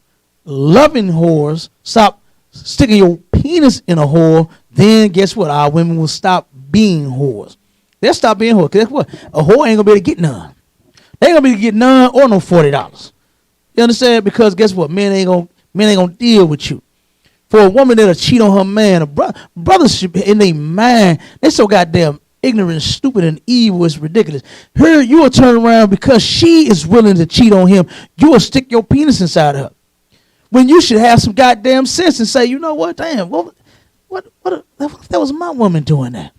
loving whores, stop sticking your penis in a whore, then guess what? Our women will stop being whores. They'll stop being whores. Guess what? A whore ain't going to be able to get none. They ain't going to be able to get none or no $40. You understand? Because guess what? Men ain't gonna deal with you. For a woman that'll cheat on her man, brothers in their mind, they so goddamn ignorant, stupid, and evil. It's ridiculous. Her, you will turn around because she is willing to cheat on him. You will stick your penis inside her. When you should have some goddamn sense and say, you know what, damn, what that was my woman doing that.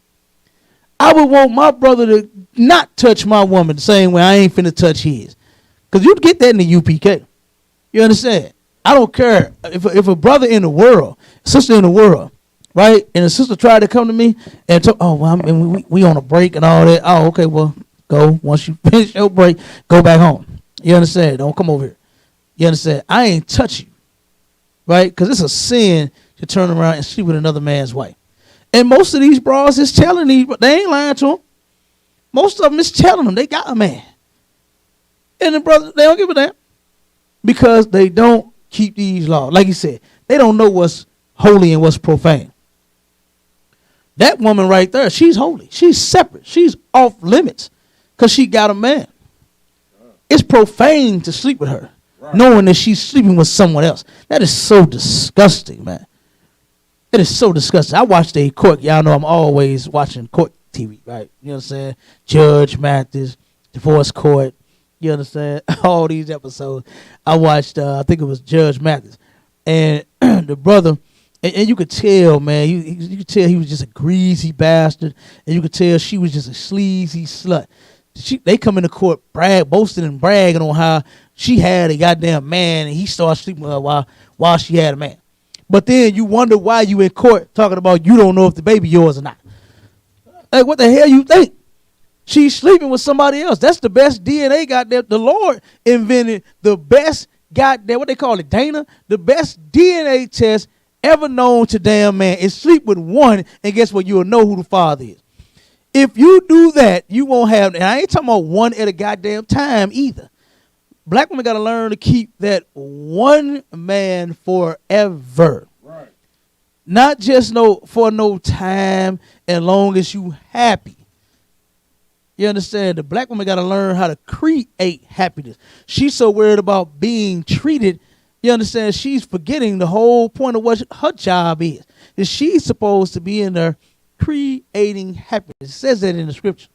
I would want my brother to not touch my woman the same way I ain't finna touch his. Because you'd get that in the UPK. You understand? I don't care if a brother in the world, sister in the world, right, and a sister tried to come to me and talk, oh, well, I mean, we on a break and all that. Oh, okay, well, go. Once you finish your break, go back home. You understand? Don't come over here. You understand? I ain't touch you, right? Because it's a sin to turn around and sleep with another man's wife. And most of these bras is telling these, they ain't lying to them. Most of them is telling them they got a man. And the brothers, they don't give a damn because they don't keep these laws. Like you said, they don't know what's holy and what's profane. That woman right there, she's holy. She's separate. She's off limits because she got a man. It's profane to sleep with her, knowing that she's sleeping with someone else. That is so disgusting, man. It is so disgusting. I watched a court. Y'all know I'm always watching court TV, right? You know what I'm saying? Judge Mathis, divorce court. You understand? All these episodes. I watched, I think it was Judge Mathis. And the brother, and you could tell, man, you could tell he was just a greasy bastard. And you could tell she was just a sleazy slut. They come into court boasting and bragging on how she had a goddamn man and he started sleeping with her while she had a man. But then you wonder why you in court talking about you don't know if the baby yours or not. Like, what the hell you think? She's sleeping with somebody else. That's the best DNA goddamn. The Lord invented the best goddamn, what they call it, Dana, the best DNA test ever known to damn man is sleep with one, and guess what? You'll know who the father is. If you do that, you won't have, and I ain't talking about one at a goddamn time either. Black women got to learn to keep that one man forever. Right. Not just for no time, as long as you happy. You understand? The black woman got to learn how to create happiness. She's so worried about being treated. You understand? She's forgetting the whole point of what her job is. Is she's supposed to be in there creating happiness. It says that in the scripture.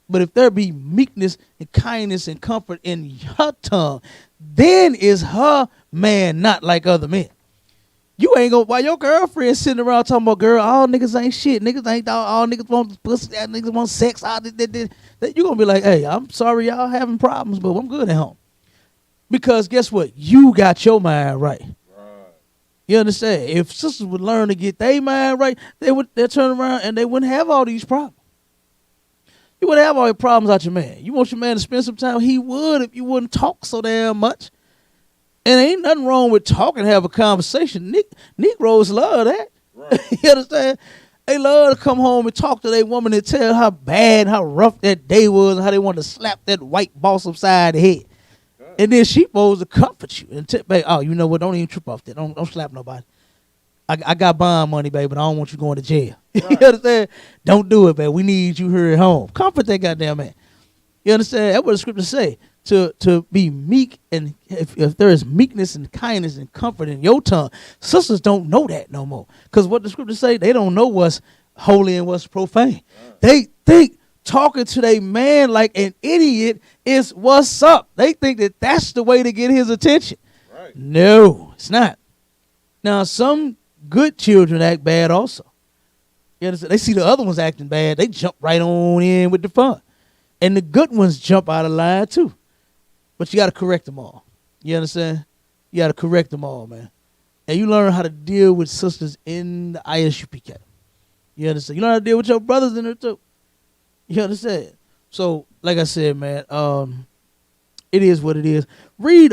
But if there be meekness and kindness and comfort in her tongue, then is her man not like other men. You ain't gonna, while your girlfriend sitting around talking about, girl, all niggas ain't shit. Niggas ain't all niggas want pussy, niggas want sex, all this. You gonna be like, hey, I'm sorry y'all having problems, but I'm good at home. Because guess what? You got your mind right. You understand? If sisters would learn to get their mind right, they'd turn around and they wouldn't have all these problems. You wouldn't have all your problems out your man. You want your man to spend some time, he would if you wouldn't talk so damn much. And ain't nothing wrong with talking, have a conversation. Negroes love that. Right. You understand? They love to come home and talk to their woman and tell how bad, how rough that day was, and how they want to slap that white boss upside the head. God. And then she supposed to comfort you and tell, babe, oh, you know what? Don't even trip off that. Don't slap nobody. I got bond money, babe, but I don't want you going to jail. Right. You understand? Don't do it, babe. We need you here at home. Comfort that goddamn man. You understand? That's what the scriptures say. To be meek, and if there is meekness and kindness and comfort in your tongue, sisters don't know that no more. Because what the scriptures say, they don't know what's holy and what's profane. Right. They think talking to their man like an idiot is what's up. They think that that's the way to get his attention. Right. No, it's not. Now, some good children act bad also. You understand? They see the other ones acting bad, they jump right on in with the fun. And the good ones jump out of line too. But you got to correct them all. You understand? You got to correct them all, man. And you learn how to deal with sisters in the ISUPK. You understand? You learn how to deal with your brothers in there too. You understand? So, like I said, man, it is what it is. Read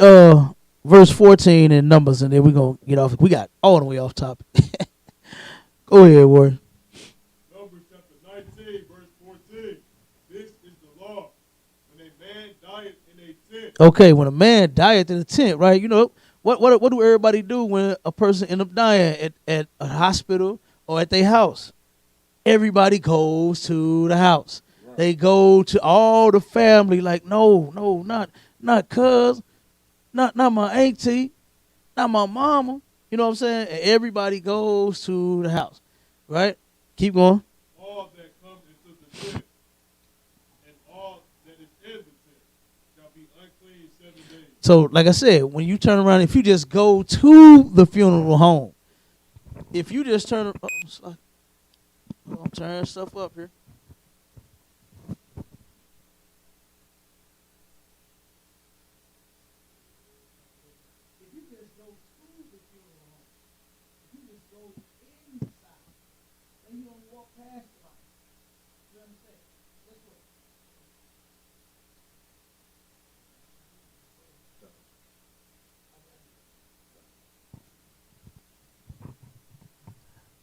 verse 14 in Numbers, and then we're going to get off. We got all the way off topic. Go ahead, Warren. Numbers chapter 19, verse 14. This is the law. When a man dieth in a tent. Okay, when a man dieth in a tent, right? You know, what do everybody do when a person end up dying at a hospital or at their house? Everybody goes to the house. Right. They go to all the family like, no, not cuz, not my auntie, not my mama. You know what I'm saying? And everybody goes to the house, right? Keep going. All that comes into the tent, and all that is in the tent, shall be unclean 7 days. So, like I said, when you turn around, if you just go to the funeral home, if you just turn, I'm turning stuff up here.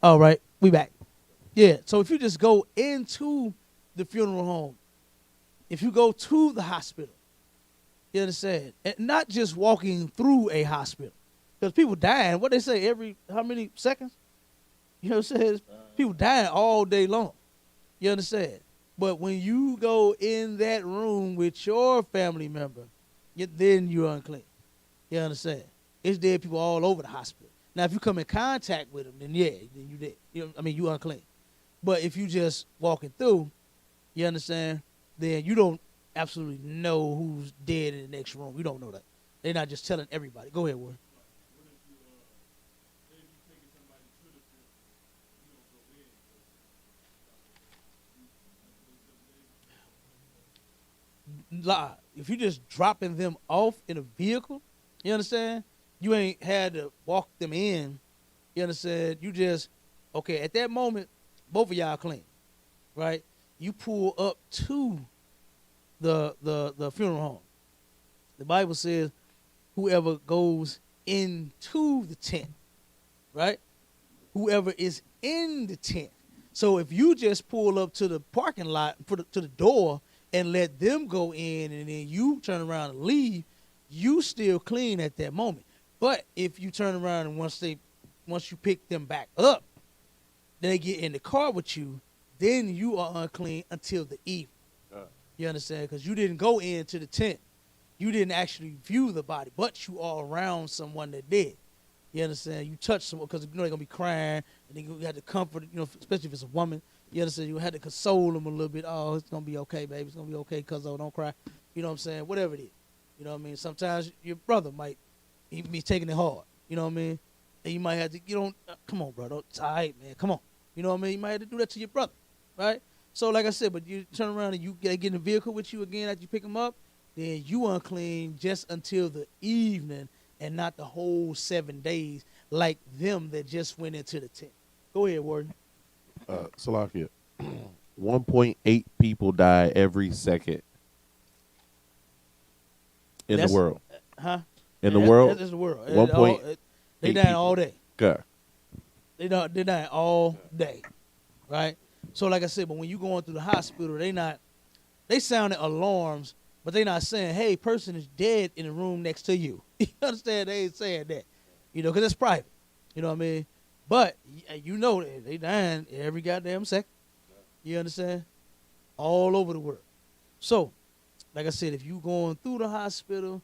All right, we back. Yeah, so if you just go into the funeral home, if you go to the hospital, you understand? And not just walking through a hospital. Because people dying, what they say, every how many seconds? You know what I'm saying? People dying all day long. You understand? But when you go in that room with your family member, then you're unclean. You understand? It's dead people all over the hospital. Now, if you come in contact with them, then yeah, then you dead. You unclean. But if you just walking through, you understand, then you don't absolutely know who's dead in the next room. You don't know that. They're not just telling everybody. Go ahead, Warren. If you just dropping them off in a vehicle, you understand? You ain't had to walk them in. You understand? You just, okay, at that moment, both of y'all clean, right? You pull up to the funeral home. The Bible says whoever goes into the tent, right? Whoever is in the tent. So if you just pull up to the parking lot, to the door, and let them go in, and then you turn around and leave, you still clean at that moment. But if you turn around and once they once you pick them back up, they get in the car with you, then you are unclean until the evening. You understand? Because you didn't go into the tent. You didn't actually view the body, but you are around someone that did. You understand? You touch someone because you know they're going to be crying, and then you had to comfort, especially if it's a woman. You understand? You had to console them a little bit. Oh, it's going to be okay, baby. It's going to be okay, cuzzo, don't cry. You know what I'm saying? Whatever it is. You know what I mean? Sometimes your brother might be taking it hard. You know what I mean? And you might have to, come on, bro. It's all right, man. Come on. You know what I mean? You might have to do that to your brother, right? So, like I said, but you turn around and you get in the vehicle with you again after you pick them up, then you unclean just until the evening and not the whole 7 days like them that just went into the tent. Go ahead, Warden. Salakia. 1.8 people die every second in the world. Huh? In the world? That's the world. 1.8 They dying all day. Okay. They dying all day, right? So like I said, but when you going through the hospital, they sounding alarms, but they not saying, hey, person is dead in the room next to you. You understand? They ain't saying that, because it's private. You know what I mean? But they dying every goddamn second. You understand? All over the world. So, like I said, if you going through the hospital,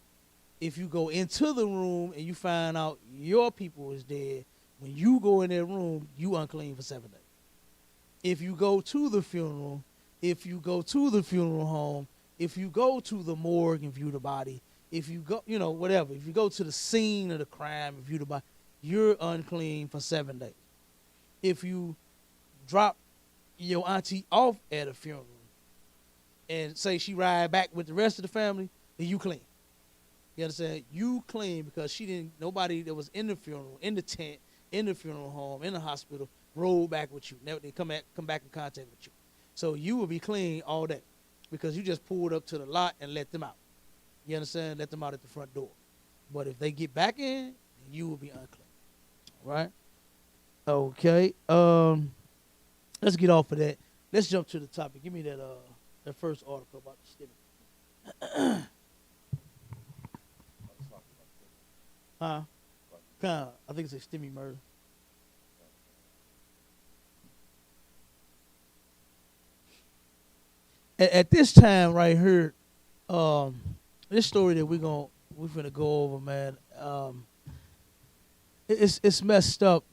if you go into the room and you find out your people is dead, when you go in that room, you unclean for 7 days. If you go to the funeral, if you go to the funeral home, if you go to the morgue and view the body, if you go, whatever, if you go to the scene of the crime and view the body, you're unclean for 7 days. If you drop your auntie off at a funeral and say she ride back with the rest of the family, then you clean. You understand? You clean because nobody that was in the funeral, in the tent, in the funeral home, in the hospital, roll back with you. They come back in contact with you. So you will be clean all day because you just pulled up to the lot and let them out. You understand? Let them out at the front door. But if they get back in, you will be unclean. Right? Okay. Let's get off of that. Let's jump to the topic. Give me that first article about the stimmy. Huh? I think it's a stimmy murder. At this time right here, this story that we're gonna go over, man. It's messed up.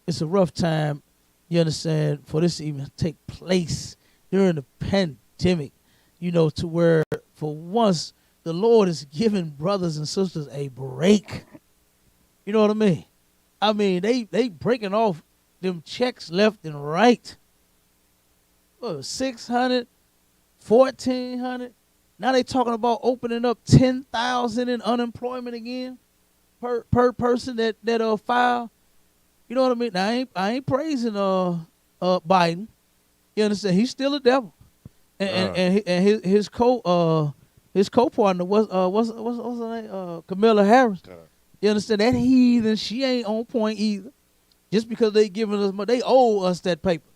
It's a rough time. You understand? For this to even take place during the pandemic, to where for once the Lord is giving brothers and sisters a break. You know what I mean? I mean, they breaking off them checks left and right. What, 600, 1,400? Now they talking about opening up 10,000 in unemployment again per person that file. You know what I mean? Now I ain't praising Biden. You understand? He's still a devil, and his co-partner what's her name? Kamala Harris. You understand? That heathen, she ain't on point either. Just because they giving us money, they owe us that paper.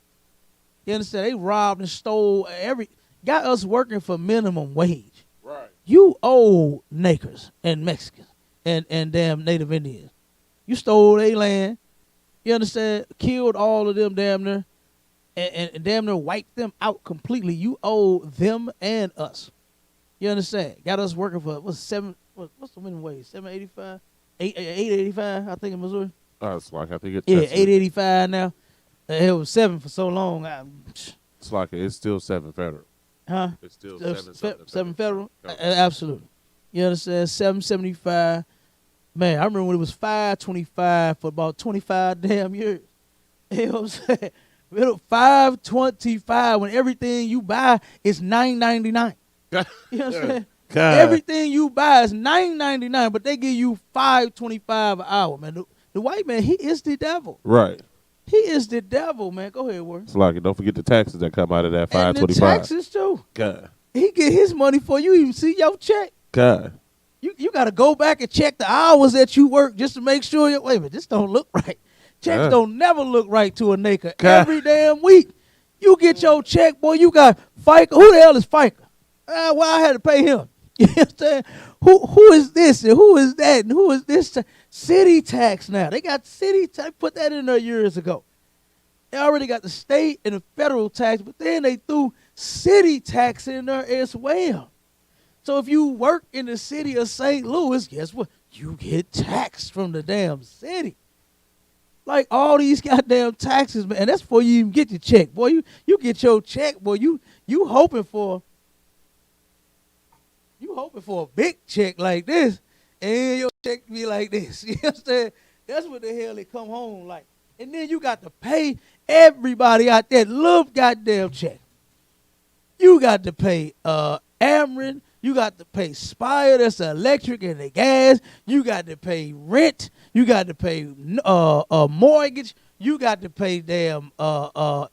You understand? They robbed and stole got us working for minimum wage. Right. You owe Nakers and Mexicans and damn Native Indians. You stole their land. You understand? Killed all of them damn near, and damn near wiped them out completely. You owe them and us. You understand? Got us working for what's the minimum wage? $7.85, $8.85, I think in Missouri. It's like I think it's $8.85 now. It was $7 for so long. It's like it's still 7 federal. Huh? It's still seven federal. Absolutely. You understand? $7.75. Man, I remember when it was $5.25 for about 25 damn years. You know what I'm saying? $5.25 when everything you buy is $9.99. You understand? Everything you buy is $9.99, but they give you $5.25 an hour, man. The white man, he is the devil. Right. He is the devil, man. Go ahead, Warren. It's like don't forget the taxes that come out of that $5.25. And the taxes too. God. He get his money for you. Even see your check. God. You got to go back and check the hours that you work just to make sure. Wait a minute, this don't look right. Checks don't never look right to a nigga. Every damn week. You get your check, boy. You got FICA. Who the hell is FICA? Well, I had to pay him. You know what I'm saying? Who is this and who is that and who is this? city tax now. They got city tax. Put that in there years ago. They already got the state and the federal tax, but then they threw city tax in there as well. So if you work in the city of St. Louis, guess what? You get taxed from the damn city. Like all these goddamn taxes, man. And that's before you even get your check. Boy, you get your check, boy, you hoping for a big check like this, and your check be like this. You understand? That's what the hell they come home like. And then you got to pay everybody out that little goddamn check. You got to pay Ameren. You got to pay Spire, that's the electric and the gas. You got to pay rent. You got to pay mortgage. You got to pay damn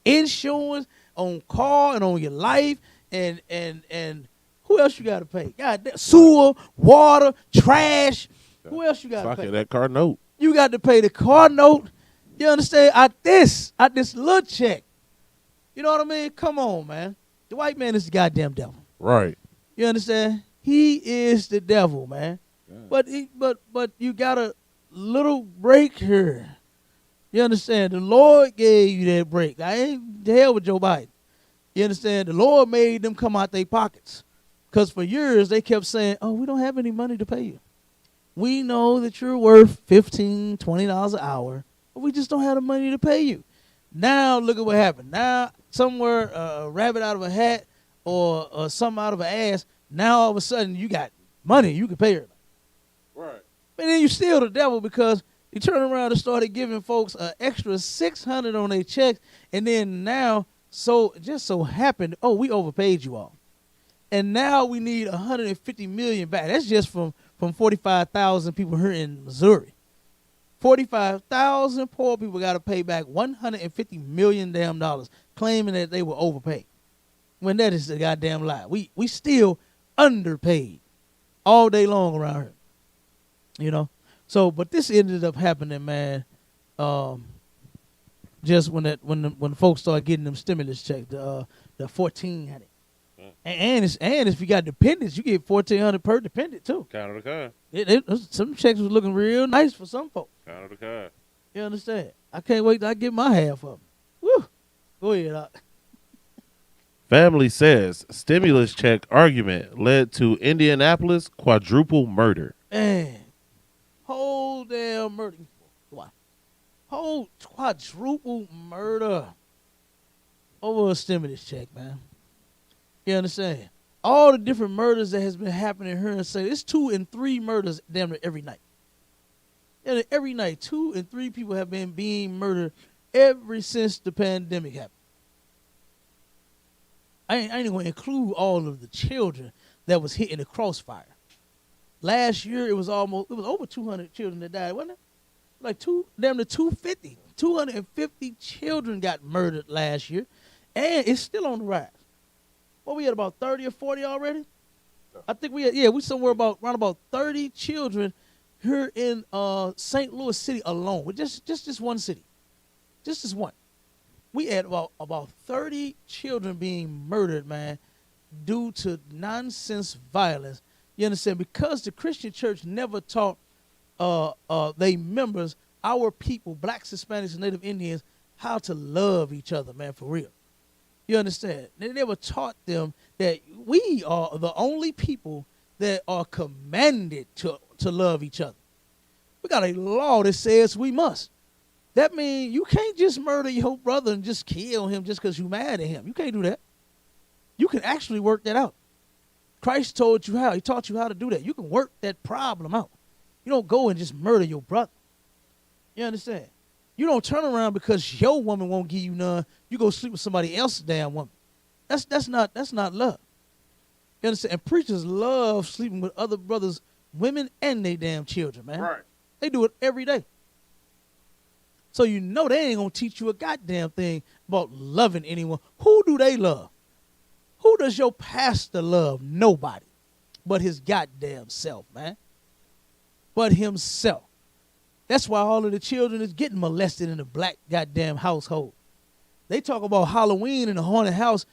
insurance on car and on your life. And who else you got to pay? Goddamn, sewer, water, trash. Who else you got to pay? That car note. You got to pay the car note. You understand? At this little check. You know what I mean? Come on, man. The white man is the goddamn devil. Right. You understand? He is the devil, man. Yeah. But you got a little break here. You understand? The Lord gave you that break. I ain't the hell with Joe Biden. You understand? The Lord made them come out their pockets. Because for years they kept saying, oh, we don't have any money to pay you. We know that you're worth $15, $20 an hour, but we just don't have the money to pay you. Now look at what happened. Now somewhere a rabbit out of a hat or something out of an ass, now all of a sudden you got money, you can pay her. Right. But then you still the devil because you turn around and started giving folks an extra $600 on their checks, and then now just so happened, oh, we overpaid you all. And now we need $150 million back. That's just from 45,000 people here in Missouri. 45,000 poor people got to pay back $150 million damn dollars, claiming that they were overpaid. When that is a goddamn lie. We still underpaid all day long around here. You know? So, but this ended up happening, man. Just when the folks started getting them stimulus checks, the 1,400. And if you got dependents, you get $1,400 per dependent too. Count of the card. Some checks was looking real nice for some folks. Count of the card. You understand? I can't wait till I get my half of them. Woo! Go ahead, Doc. Family says stimulus check argument led to Indianapolis quadruple murder. Man, whole damn murder. Why? Whole quadruple murder over a stimulus check, man. You understand? All the different murders that has been happening here in St. It's 2 and 3 murders damn near every night. And every night, 2 and 3 people have been being murdered ever since the pandemic happened. I ain't even going to include all of the children that was hit in the crossfire. Last year, it was over 200 children that died, wasn't it? Like damn near 250. 250 children got murdered last year, and it's still on the rise. Well, we had about 30 or 40 already. I think we somewhere around about 30 children here in St. Louis City alone, with just this one city, just this one. We had about 30 children being murdered, man, due to nonsense violence. You understand? Because the Christian church never taught they members, our people, blacks, Hispanics, and Native Indians, how to love each other, man, for real. You understand? They never taught them that we are the only people that are commanded to love each other. We got a law that says we must. That means you can't just murder your brother and just kill him just because you're mad at him. You can't do that. You can actually work that out. Christ told you how. He taught you how to do that. You can work that problem out. You don't go and just murder your brother. You understand? You don't turn around because your woman won't give you none. You go sleep with somebody else's damn woman. That's not love. You understand? And preachers love sleeping with other brothers, women, and their damn children, man. Right. They do it every day. So you know they ain't gonna teach you a goddamn thing about loving anyone. Who do they love? Who does your pastor love? Nobody. But his goddamn self, man. But himself. That's why all of the children is getting molested in the black goddamn household. They talk about Halloween in the haunted house.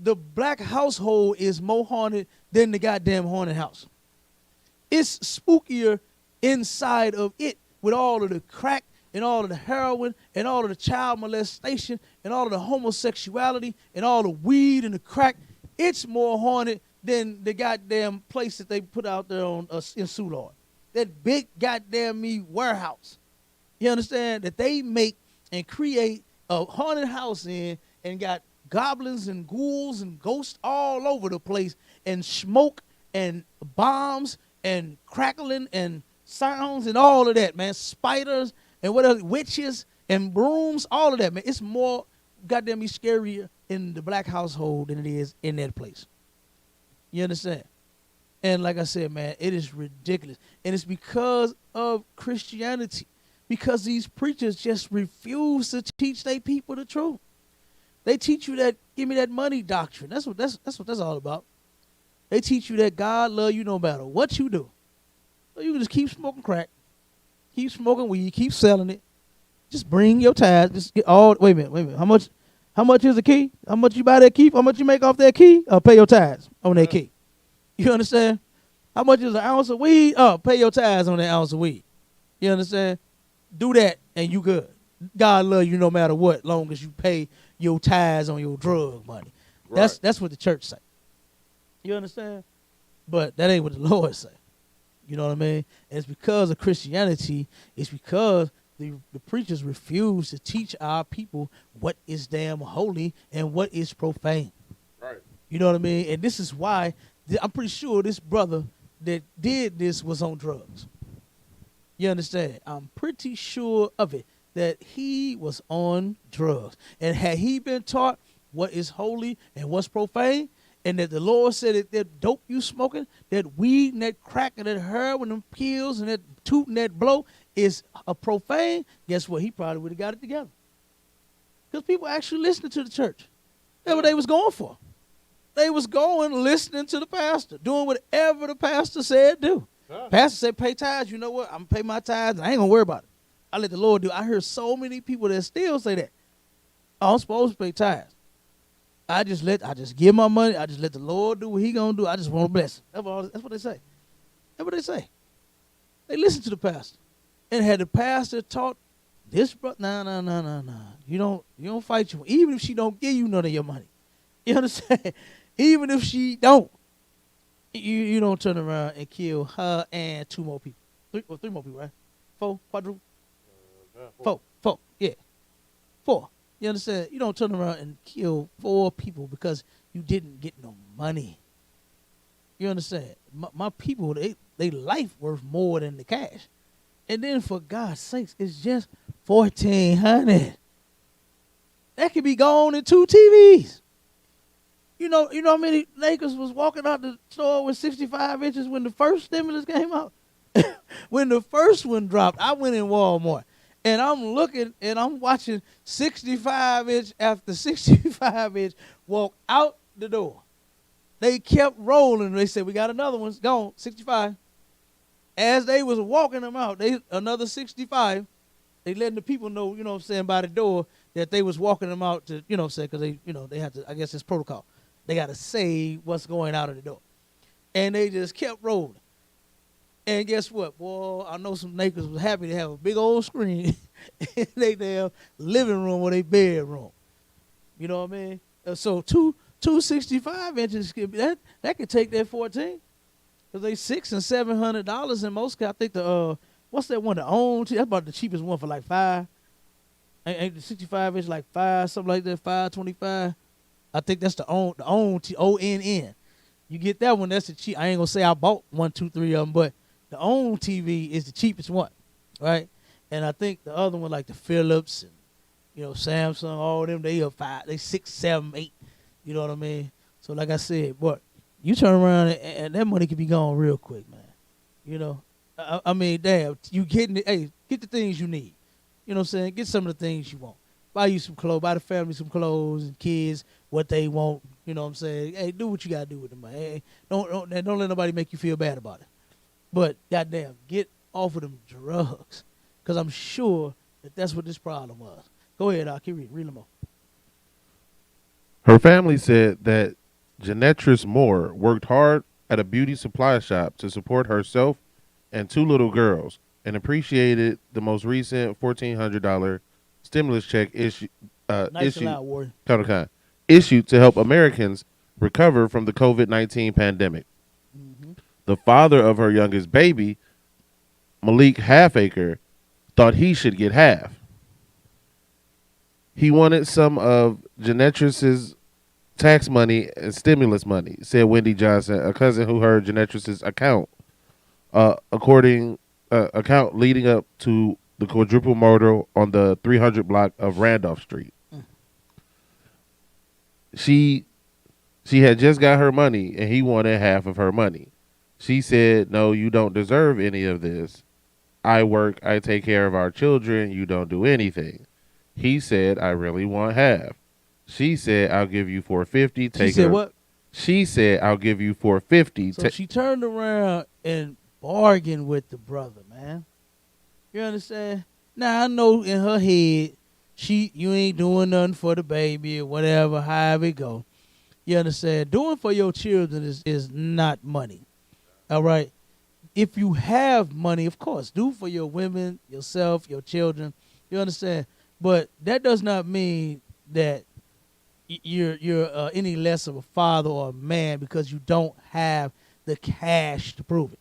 The black household is more haunted than the goddamn haunted house. It's spookier inside of it with all of the crack and all of the heroin and all of the child molestation and all of the homosexuality and all the weed and the crack, it's more haunted than the goddamn place that they put out there on in Soulard. That big goddamn warehouse. You understand? That they make and create a haunted house in and got goblins and ghouls and ghosts all over the place and smoke and bombs and crackling and sounds and all of that, man. Spiders and what else? Witches and brooms, all of that, man. It's more goddamn scarier in the black household than it is in that place. You understand? And like I said, man, it is ridiculous. And it's because of Christianity. Because these preachers just refuse to teach their people the truth. They teach you that give me that money doctrine. That's what that's all about. They teach you that God love you no matter what you do. So you can just keep smoking crack, keep smoking weed, keep selling it. Just bring your tithes. Just get all. Wait a minute. How much is the key? How much you buy that key? How much you make off that key? Pay your tithes on that key. You understand? How much is an ounce of weed? Pay your tithes on that ounce of weed. You understand? Do that and you good. God love you no matter what, long as you pay your tithes on your drug money. Right. That's what the church say. You understand? But that ain't what the Lord say. You know what I mean? And it's because of Christianity. It's because the preachers refuse to teach our people what is damn holy and what is profane. Right. You know what I mean? And this is why I'm pretty sure this brother that did this was on drugs. You understand? I'm pretty sure of it, that he was on drugs. And had he been taught what is holy and what's profane, and that the Lord said that that dope you smoking, that weed and that crack and that heroin and pills and that toot and that blow is a profane, guess what? He probably would have got it together. Because people actually listening to the church. That's what they was going for. They was going listening to the pastor, doing whatever the pastor said do. Pastor said, pay tithes. You know what? I'm going to pay my tithes. And I ain't going to worry about it. I let the Lord do. I heard so many people that still say that. I'm supposed to pay tithes. I just give my money. I just let the Lord do what he going to do. I just want to bless him. That's what they say. That's what they say. They listen to the pastor. And had the pastor taught this, no. You don't fight you. Even if she don't give you none of your money. You understand? Even if she don't. You don't turn around and kill her and two more people. Three more people, right? Four, quadruple? Four, yeah. Four. You understand? You don't turn around and kill 4 people because you didn't get no money. You understand? My people, they life worth more than the cash. And then for God's sakes, it's just $1,400. That could be gone in 2 TVs. You know how many Lakers was walking out the store with 65 inches when the first stimulus came out? When the first one dropped, I went in Walmart. And I'm looking and I'm watching 65-inch after 65-inch walk out the door. They kept rolling. They said, we got another one. It's gone, 65. As they was walking them out, another 65. They letting the people know, you know what I'm saying, by the door that they was walking them out to, you know what I'm saying, because they have to, I guess it's protocol. They got to say what's going out of the door. And they just kept rolling. And guess what? Boy, I know some Lakers was happy to have a big old screen in their damn living room or their bedroom. You know what I mean? So two 65 inches that could take that 14. Because they $600 and $700 in most. I think what's that one? The OWN. That's about the cheapest one for like $5. Ain't the 65 inch like $5, something like that, $5.25. I think that's the OWN, ONN. You get that one, that's the cheap. I ain't gonna say I bought 1, 2, 3 of them, but the OWN TV is the cheapest one, right? And I think the other one, like the Philips and Samsung, all of them, they are 5, they 6, 7, 8. You know what I mean? So like I said, but you turn around and that money can be gone real quick, man. I mean, damn, you getting it? Hey, get the things you need. You know what I'm saying? Get some of the things you want. Buy you some clothes, buy the family some clothes and kids what they want. You know what I'm saying? Hey, do what you gotta do with the money. Hey, don't let nobody make you feel bad about it. But goddamn, get off of them drugs, because I'm sure that's what this problem was. Go ahead, I'll keep reading. Read them more. Her family said that Janetris Moore worked hard at a beauty supply shop to support herself and 2 little girls and appreciated the most recent $1,400 stimulus check issued Nice and loud, Warrior. issued to help Americans recover from the COVID-19 pandemic. The father of her youngest baby, Malik Halfacre, thought he should get half. He wanted some of Genetris's tax money and stimulus money, said Wendy Johnson, a cousin who heard Genetris's account leading up to the quadruple murder on the 300 block of Randolph Street. She had just got her money, and he wanted half of her money. She said, "No, you don't deserve any of this. I work, I take care of our children, you don't do anything." He said, "I really want half." She said, "I'll give you $450. She said what? She said, "I'll give you $450. So she turned around and bargained with the brother, man. You understand? Now I know in her head, you ain't doing nothing for the baby or whatever, however it go. You understand? Doing for your children is not money. All right? If you have money, of course, do for your women, yourself, your children. You understand? But that does not mean that you're any less of a father or a man because you don't have the cash to prove it.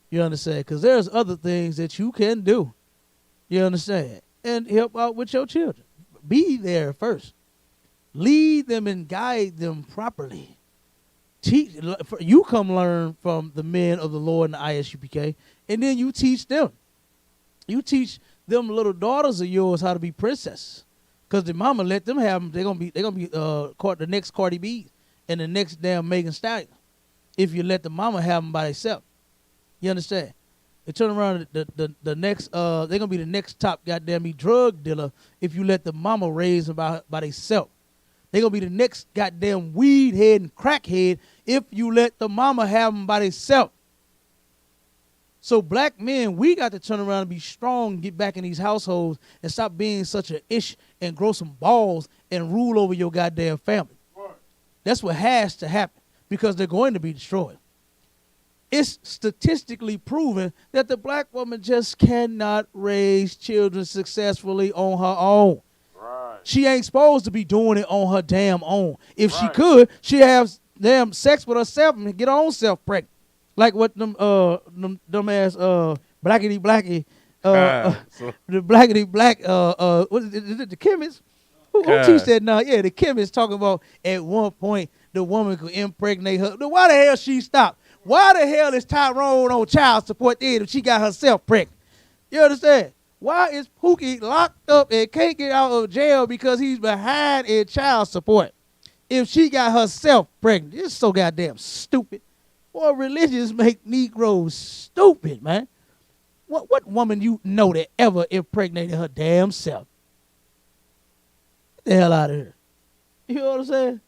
You understand? Because there's other things that you can do. You understand? And help out with your children. Be there first. Lead them and guide them properly. You come learn from the men of the Lord in the ISUPK, and then you teach them. You teach them little daughters of yours how to be princesses. Because the mama let them have them. They're gonna be the next Cardi B and the next damn Megan Stallion. If you let the mama have them by themselves. You understand? They turn around the next they're gonna be the next top goddamn drug dealer if you let the mama raise them by themselves. They're gonna be the next goddamn weed head and crackhead if you let the mama have them by themselves. So black men, we got to turn around and be strong, get back in these households and stop being such an ish and grow some balls and rule over your goddamn family. Right. That's what has to happen because they're going to be destroyed. It's statistically proven that the black woman just cannot raise children successfully on her own. Right. She ain't supposed to be doing it on her damn own. If she could, she'd have damn sex with herself and get her own self pregnant. Like what them ass blackity blacky the blackity black what is it, the chemist? Who teach that now? Yeah, the chemist talking about at one point the woman could impregnate her. Why the hell she stopped? Why the hell is Tyrone on child support then if she got herself pregnant? You understand? Why is Pookie locked up and can't get out of jail because he's behind in child support if she got herself pregnant? It's so goddamn stupid. Boy, religions make Negroes stupid, man. What woman you know that ever impregnated her damn self? Get the hell out of here. You know what I'm saying?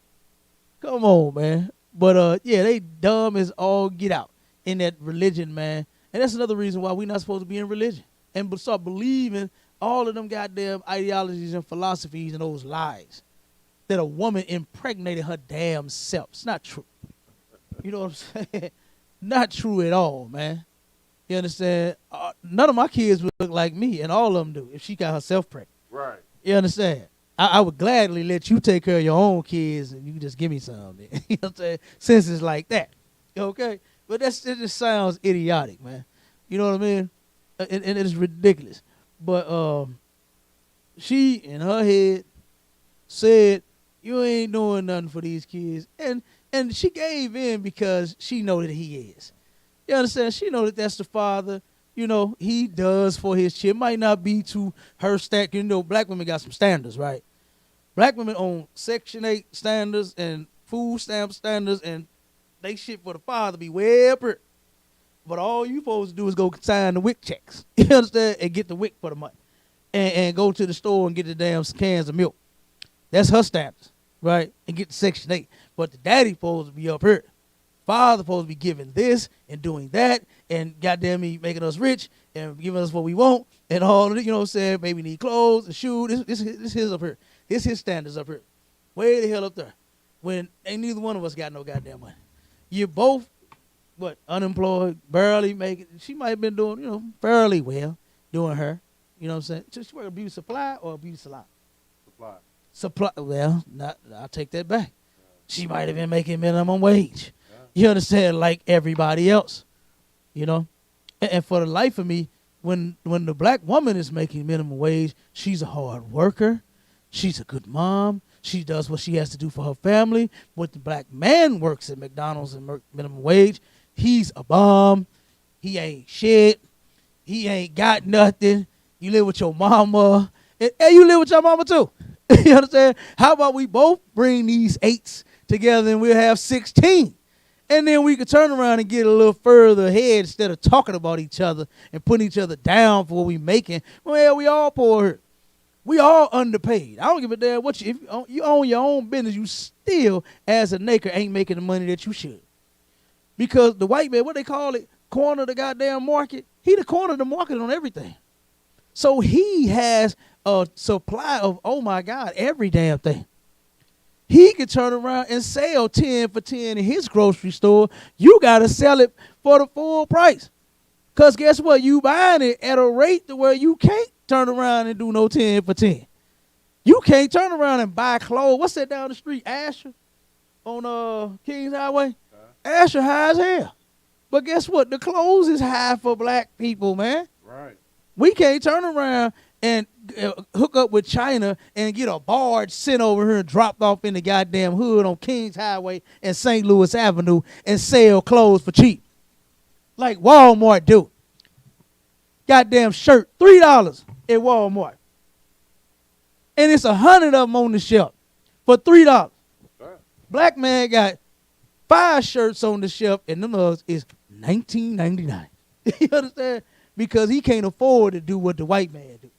Come on, man. But, yeah, they dumb as all get out in that religion, man. And that's another reason why we're not supposed to be in religion and start believing all of them goddamn ideologies and philosophies and those lies that a woman impregnated her damn self. It's not true. You know what I'm saying? Not true at all, man. You understand? None of my kids would look like me, and all of them do if she got herself pregnant. Right. You understand? I would gladly let you take care of your own kids, and you can just give me some. You know what I'm saying? Since it's like that. Okay? But it just sounds idiotic, man. You know what I mean? And it's ridiculous. But she, in her head, said, you ain't doing nothing for these kids. And she gave in because she know that he is. You understand? She know that that's the father. You know, he does for his child. Might not be to her standard. You know, black women got some standards, right? Black women own Section 8 standards and food stamp standards, and they shit for the father be way up here. But all you supposed to do is go sign the WIC checks. You understand? And get the WIC for the money. And go to the store and get the damn cans of milk. That's her standards, right? And get the Section 8. But the daddy supposed to be up here. Father supposed to be giving this and doing that and goddamn me making us rich and giving us what we want and all of it, you know what I'm saying? Baby need clothes and shoes. This his up here. This his standards up here. Way the hell up there. When ain't neither one of us got no goddamn money. You both what, unemployed, barely making. She might have been doing, fairly well, doing her. You know what I'm saying? So she work a beauty supply or a beauty salon? Supply. Well, I'll take that back. She might have been making minimum wage. You understand? Like everybody else, And for the life of me, when the black woman is making minimum wage, she's a hard worker. She's a good mom. She does what she has to do for her family. But the black man works at McDonald's and minimum wage. He's a bum. He ain't shit. He ain't got nothing. You live with your mama. And you live with your mama too. You understand? How about we both bring these 8s together and we'll have 16? And then we could turn around and get a little further ahead instead of talking about each other and putting each other down for what we making. Well, we all poor. We all underpaid. I don't give a damn what if you own your own business, you still, as a nigger, ain't making the money that you should. Because the white man, what they call it, corner the goddamn market, he the corner of the market on everything. So he has a supply of, oh my God, every damn thing. He can turn around and sell 10 for 10 in his grocery store. You got to sell it for the full price. Because guess what? You buying it at a rate to where you can't turn around and do no 10 for 10. You can't turn around and buy clothes. What's that down the street? Asher on Kings Highway? Asher high as hell. But guess what? The clothes is high for black people, man. Right. We can't turn around and hook up with China and get a barge sent over here and dropped off in the goddamn hood on Kings Highway and St. Louis Avenue and sell clothes for cheap. Like Walmart do. Goddamn shirt, $3 at Walmart. And it's 100 of them on the shelf for $3. Black man got 5 shirts on the shelf and them others is $19.99. You understand? Because he can't afford to do what the white man do.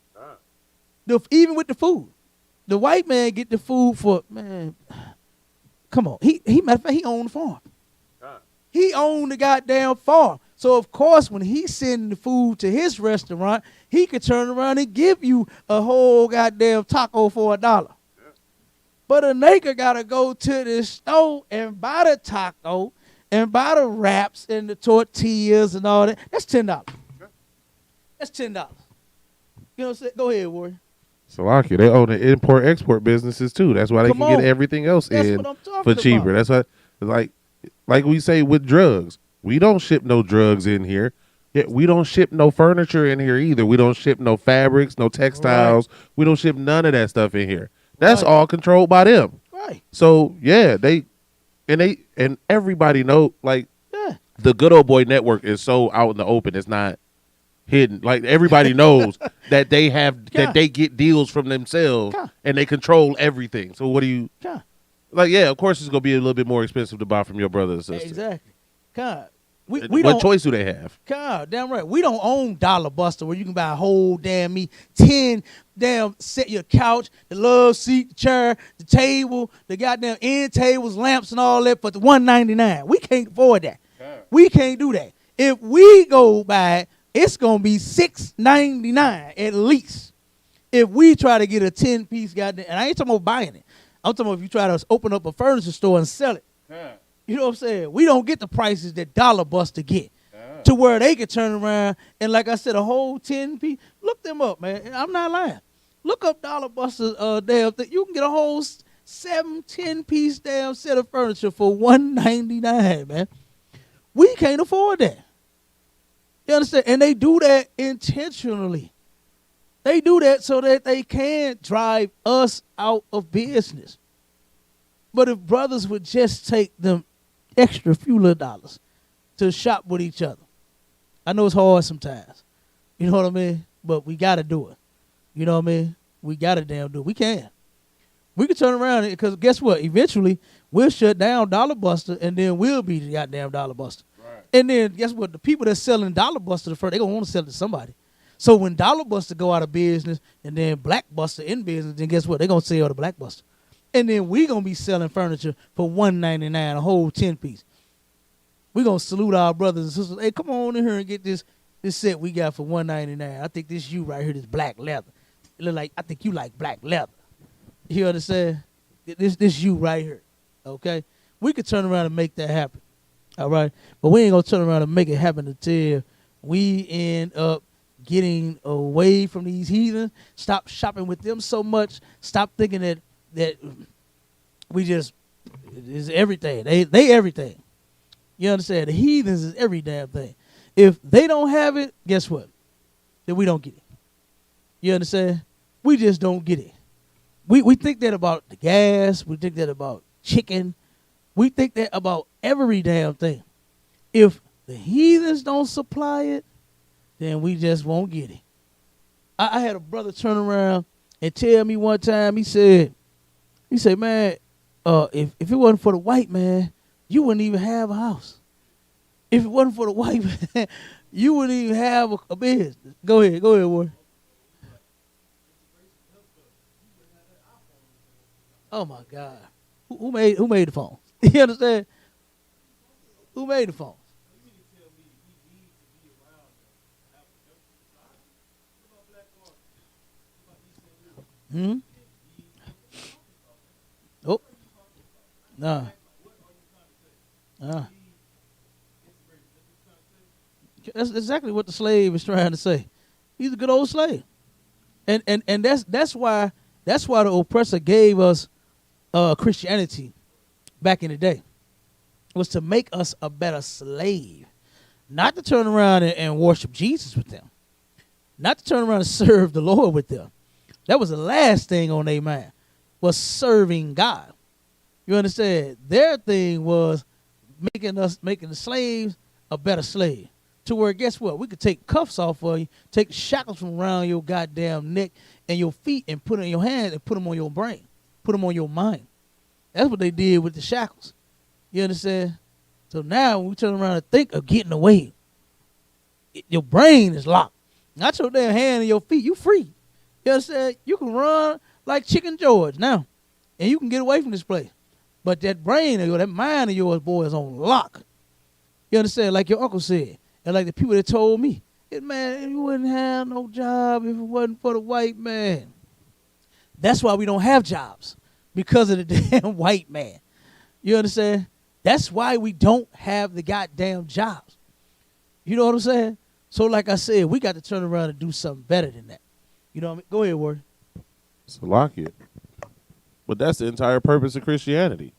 Even with the food. The white man get the food for, man, come on. Matter of fact, he owned the farm. He owned the goddamn farm. So, of course, when he's sending the food to his restaurant, he could turn around and give you a whole goddamn taco for $1. But a nigga got to go to the store and buy the taco and buy the wraps and the tortillas and all that. That's $10. That's $10. You know what I'm saying? Go ahead, Warrior. Salaki, they own the import-export businesses, too. That's why they can get everything else in for cheaper. That's why, like we say with drugs. We don't ship no drugs in here. We don't ship no furniture in here either. We don't ship no fabrics, no textiles. Right. We don't ship none of that stuff in here. That's all controlled by them. Right. So yeah, and everybody know, like, the Good Old Boy Network is so out in the open. It's not hidden. Like, everybody knows that they have that they get deals from themselves and they control everything. So what do you like? Yeah, of course it's gonna be a little bit more expensive to buy from your brother and sister. Exactly. God. What choice do they have? God, damn right. We don't own Dollar Buster where you can buy a whole damn 10 damn set, your couch, the love seat, the chair, the table, the goddamn end tables, lamps, and all that for the $199. We can't afford that. God. We can't do that. If we go buy, it's gonna be $6.99 at least. If we try to get a 10-piece goddamn, and I ain't talking about buying it. I'm talking about if you try to open up a furniture store and sell it. God. You know what I'm saying? We don't get the prices that Dollar Buster get to where they can turn around and, like I said, a whole 10-piece. Look them up, man. I'm not lying. Look up Dollar Buster damn thing. You can get a whole 10-piece damn set of furniture for $199, man. We can't afford that. You understand? And they do that intentionally. They do that so that they can drive us out of business. But if brothers would just take them extra few little dollars to shop with each other. I know it's hard sometimes. You know what I mean? But we got to do it. You know what I mean? We got to damn do it. We can. We can turn around because guess what? Eventually, we'll shut down Dollar Buster and then we'll be the goddamn Dollar Buster. Right. And then guess what? The people that's selling Dollar Buster first, they're going to want to sell it to somebody. So when Dollar Buster go out of business and then Black Buster in business, then guess what? They're going to sell to Black Buster. And then we going to be selling furniture for $199, a whole 10-piece. We going to salute our brothers and sisters. Hey, come on in here and get this set we got for $199. I think this you right here, this black leather. It look like, I think you like black leather. You understand? This you right here, okay? We could turn around and make that happen. All right. But we ain't gonna turn around and make it happen until we end up getting away from these heathens. Stop shopping with them so much. Stop thinking that we just is everything. They everything. You understand? The heathens is every damn thing. If they don't have it, guess what? Then we don't get it. You understand? We just don't get it. We think that about the gas. We think that about chicken. We think that about every damn thing. If the heathens don't supply it, then we just won't get it. I had a brother turn around and tell me one time, he said, man, if it wasn't for the white man, you wouldn't even have a house. If it wasn't for the white man, you wouldn't even have a business. Go ahead, Warren. Oh my God. Who made the phone? You understand? Who made the phone? Hmm? Oh. Nah. That's exactly what the slave is trying to say. He's a good old slave. And that's why the oppressor gave us Christianity back in the day, was to make us a better slave, not to turn around and worship Jesus with them, not to turn around and serve the Lord with them. That was the last thing on their mind, was serving God. You understand? Their thing was making the slaves a better slave, to where, guess what? We could take cuffs off of you, take shackles from around your goddamn neck and your feet, and put them in your hands and put them on your brain, put them on your mind. That's what they did with the shackles. You understand? So now when we turn around and think of getting away, your brain is locked. Not your damn hand and your feet. You free. You understand? You can run like Chicken George now, and you can get away from this place. But that brain of yours, that mind of yours, boy, is on lock. You understand? Like your uncle said, and like the people that told me, man, you wouldn't have no job if it wasn't for the white man. That's why we don't have jobs, because of the damn white man. You understand? That's why we don't have the goddamn jobs. You know what I'm saying? So like I said, we got to turn around and do something better than that. You know what I mean? Go ahead, Ward. So lock it. But that's the entire purpose of Christianity.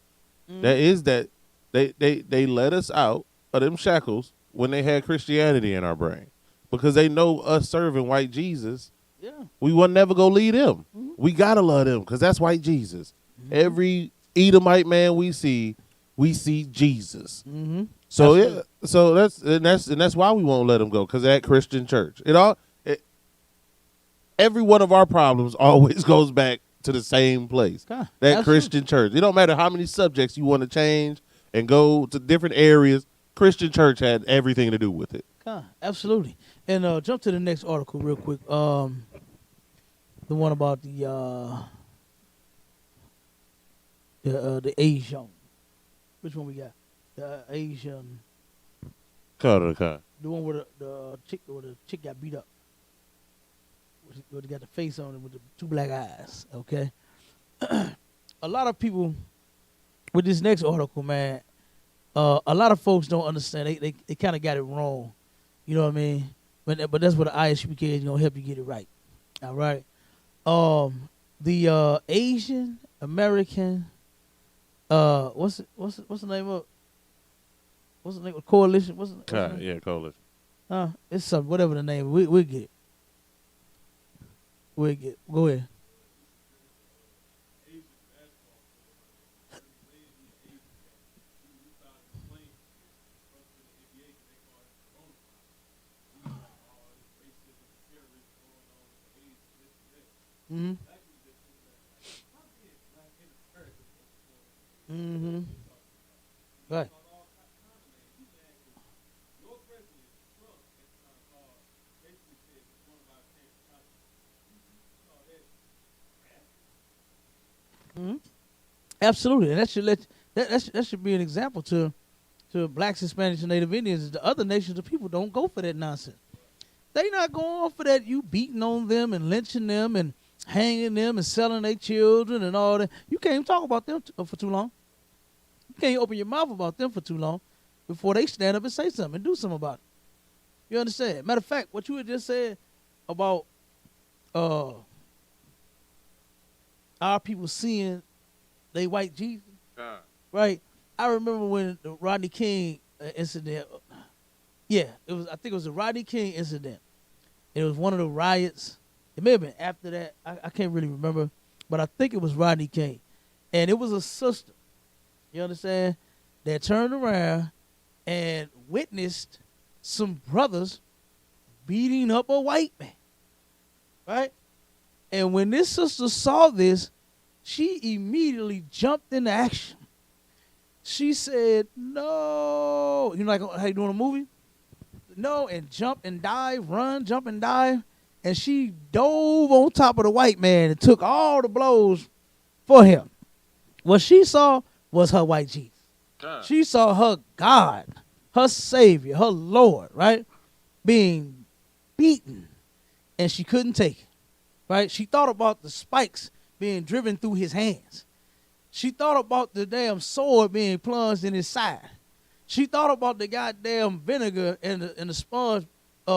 That is that they let us out of them shackles when they had Christianity in our brain, because they know us serving white Jesus. Yeah. We will never go lead them. We gotta love them because that's white Jesus. Every Edomite man we see Jesus. So yeah, so that's why we won't let them go, because at Christian church, every one of our problems always goes back to the same place. That Christian church. It don't matter how many subjects you want to change and go to different areas. Christian church had everything to do with it. Absolutely. And jump to the next article real quick. The one about the Asian. Which one we got? The Asian. The one where the chick got beat up. Where they got the face on it with the two black eyes. Okay. A lot of people with this next article, man. A lot of folks don't understand. They kind of got it wrong. You know what I mean? But that's what the ISUPK is gonna help you get it right. All right. The Asian American. What's the name of? What's the name of coalition? Coalition. It's something. Whatever the name. We'll get it. We'll get it. Go ahead. Mm-hmm. Mm-hmm. Right. Mm-hmm. Absolutely, and that should be an example to blacks, Hispanics, and Native Indians. The other nations of people don't go for that nonsense. They not going for that. You beating on them and lynching them and hanging them and selling their children and all that. You can't even talk about them for too long. You can't open your mouth about them for too long. before they stand up and say something and do something about it. You understand? Matter of fact, what you had just said about our people seeing they white Jesus, right? I remember when the Rodney King incident. Yeah, it was. I think it was the Rodney King incident. It was one of the riots. It may have been after that. I can't really remember, but I think it was Rodney King, and it was a sister. You understand? That turned around and witnessed some brothers beating up a white man, right? And when this sister saw this, she immediately jumped into action. She said, no. You know, like how you doing a movie? No, and jump and dive, run, jump and dive. And she dove on top of the white man and took all the blows for him. What she saw was her white Jesus. She saw her God, her Savior, her Lord, right, being beaten, and she couldn't take it, right? She thought about the spikes being driven through his hands. She thought about the damn sword being plunged in his side. She thought about the goddamn vinegar and the sponge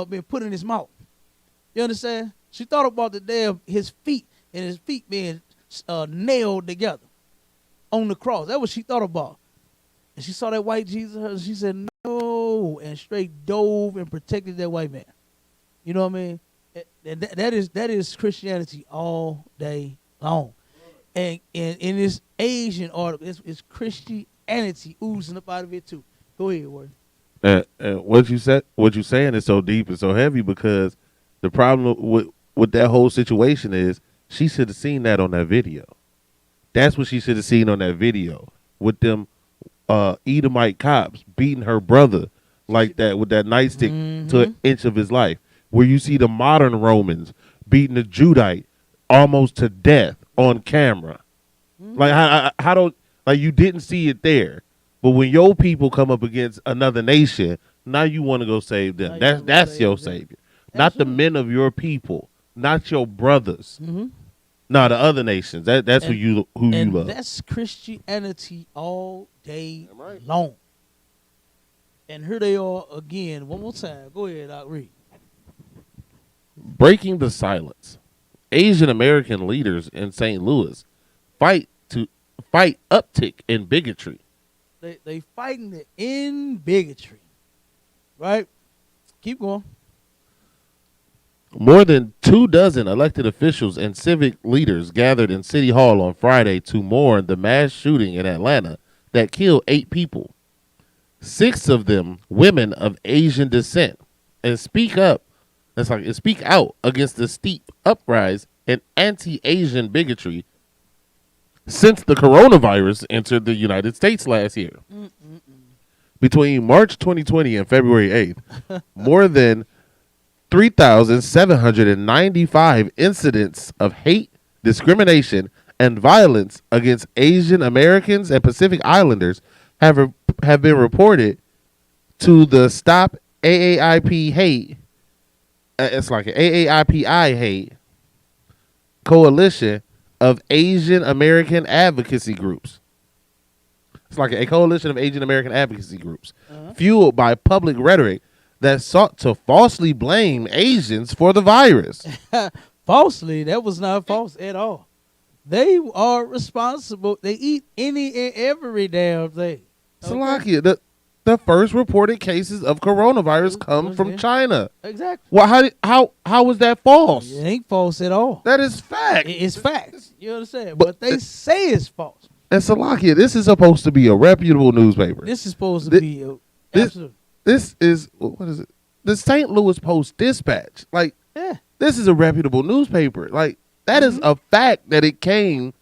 being put in his mouth. You understand? She thought about his feet being nailed together on the cross. That's what she thought about. And she saw that white Jesus, and she said, no, and straight dove and protected that white man. You know what I mean? And that is Christianity all day long. And in this Asian article, it's Christianity oozing up out of it too. Go ahead, Ward. What you saying is so deep and so heavy, because the problem with that whole situation is she should have seen that on that video. That's what she should have seen on that video, with them Edomite cops beating her brother like that with that nightstick to an inch of his life. Where you see the modern Romans beating a Judite almost to death on camera. Like how don't, like, you didn't see it there, but when your people come up against another nation, now you want to go save them. That's your savior, not the men of your people, not your brothers. No, the other nations. That's who you love. That's Christianity all day long. And here they are again, one more time. Go ahead, I'll read. Breaking the silence. Asian American leaders in St. Louis fight uptick in bigotry. They fighting to end bigotry. Right? Keep going. More than 24 elected officials and civic leaders gathered in City Hall on Friday to mourn the mass shooting in Atlanta that killed 8 people, 6 of them women of Asian descent, and speak out against the steep uprise in anti-Asian bigotry since the coronavirus entered the United States last year. Between March 2020 and February 8th, more than 3,795 incidents of hate, discrimination, and violence against Asian Americans and Pacific Islanders have been reported to the Stop AAIP Hate. It's like an AAIPI Hate coalition of Asian American advocacy groups. It's like a coalition of Asian American advocacy groups, fueled by public rhetoric that sought to falsely blame Asians for the virus. Falsely? That was not false at all. They are responsible. They eat any and every damn thing. Salakia, the first reported cases of coronavirus come from China. Exactly. Well, how was that false? It ain't false at all. That is fact. It's facts. You understand? But they say it's false. And Salakia, this is supposed to be a reputable newspaper. This is supposed to be absolute. This is, what is it? The St. Louis Post-Dispatch. Like, this is a reputable newspaper. Like, that is a fact that it came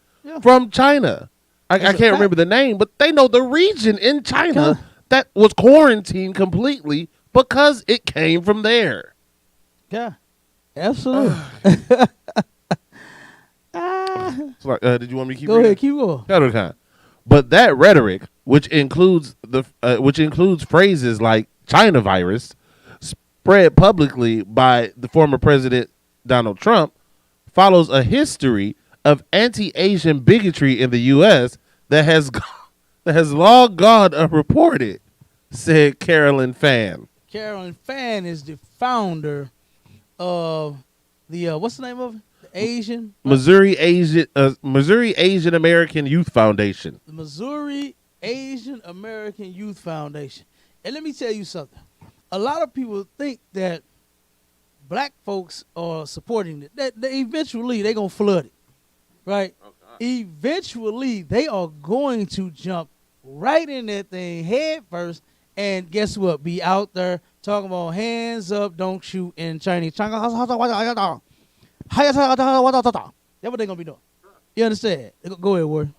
from China. I can't remember the name, but they know the region in China that was quarantined completely because it came from there. Yeah, absolutely. So, did you want me to keep Go reading? ahead, keep going. But that rhetoric, which includes phrases like China virus, spread publicly by the former president Donald Trump, follows a history of anti-Asian bigotry in the U.S. that has long gone unreported. said Carolyn Fan. Carolyn Fan is the founder of the what's the name of it? The Asian Missouri Asian American Youth Foundation. the Missouri Asian American Youth Foundation. And let me tell you something. A lot of people think that black folks are supporting it. That eventually they're gonna flood it, right? Eventually they are going to jump right in that thing head first, and guess what? Be out there talking about hands up, don't shoot in Chinese. That's what they're gonna be doing. You understand? Go ahead, Ward.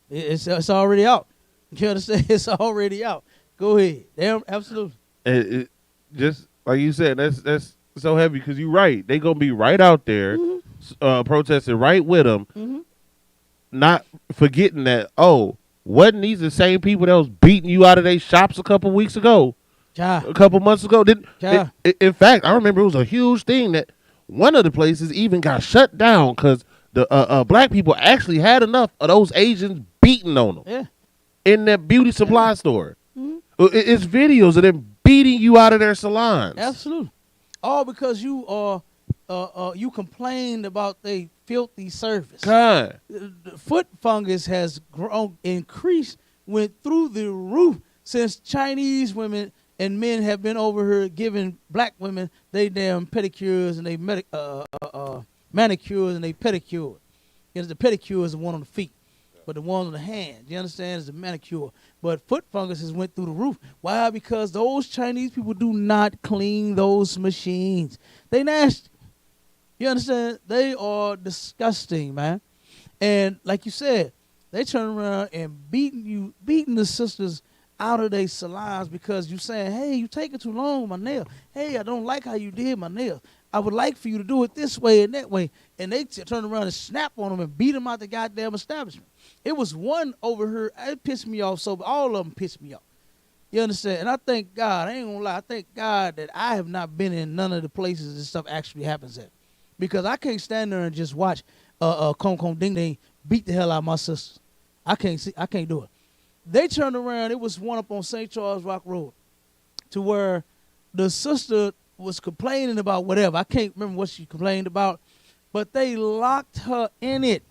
It's already out. You understand? It's already out. Go ahead. Damn, absolutely. It just like you said, that's so heavy because you're right. They gonna be right out there, protesting right with them, not forgetting that. Oh, wasn't these the same people that was beating you out of their shops a couple weeks ago, a couple months ago? In fact, I remember it was a huge thing that one of the places even got shut down because the black people actually had enough of those Asians beating on them. Yeah. In that beauty supply store. It's videos of them beating you out of their salons. Absolutely. All because you are you complained about the filthy service. God. The foot fungus has increased, went through the roof since Chinese women and men have been over here giving black women they damn pedicures and they manicures and they pedicures. Because the pedicure is the one on the feet, but the one on the hand, you understand, is the manicure. But foot fungus has went through the roof. Why? Because those Chinese people do not clean those machines. They nasty. You understand? They are disgusting, man. And like you said, they turn around and beating the sisters out of their salons because you saying, hey, you taking too long with my nail. Hey, I don't like how you did my nails. I would like for you to do it this way and that way. And they turn around and snap on them and beat them out the goddamn establishment. It was one over here. It pissed me off. So all of them pissed me off. You understand? And I thank God. I ain't gonna lie. I thank God that I have not been in none of the places this stuff actually happens at, because I can't stand there and just watch Kong Ding Ding beat the hell out of my sisters. I can't do it. They turned around. It was one up on St. Charles Rock Road, to where the sister was complaining about whatever. I can't remember what she complained about, but they locked her in it.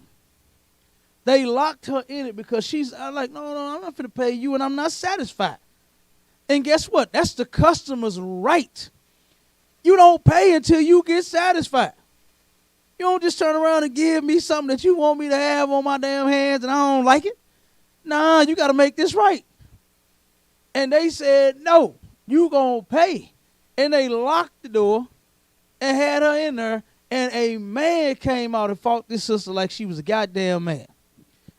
They locked her in it because she's like, no, I'm not going to pay you, and I'm not satisfied. And guess what? That's the customer's right. You don't pay until you get satisfied. You don't just turn around and give me something that you want me to have on my damn hands and I don't like it. Nah, you got to make this right. And they said, no, you going to pay. And they locked the door and had her in there. And a man came out and fought this sister like she was a goddamn man.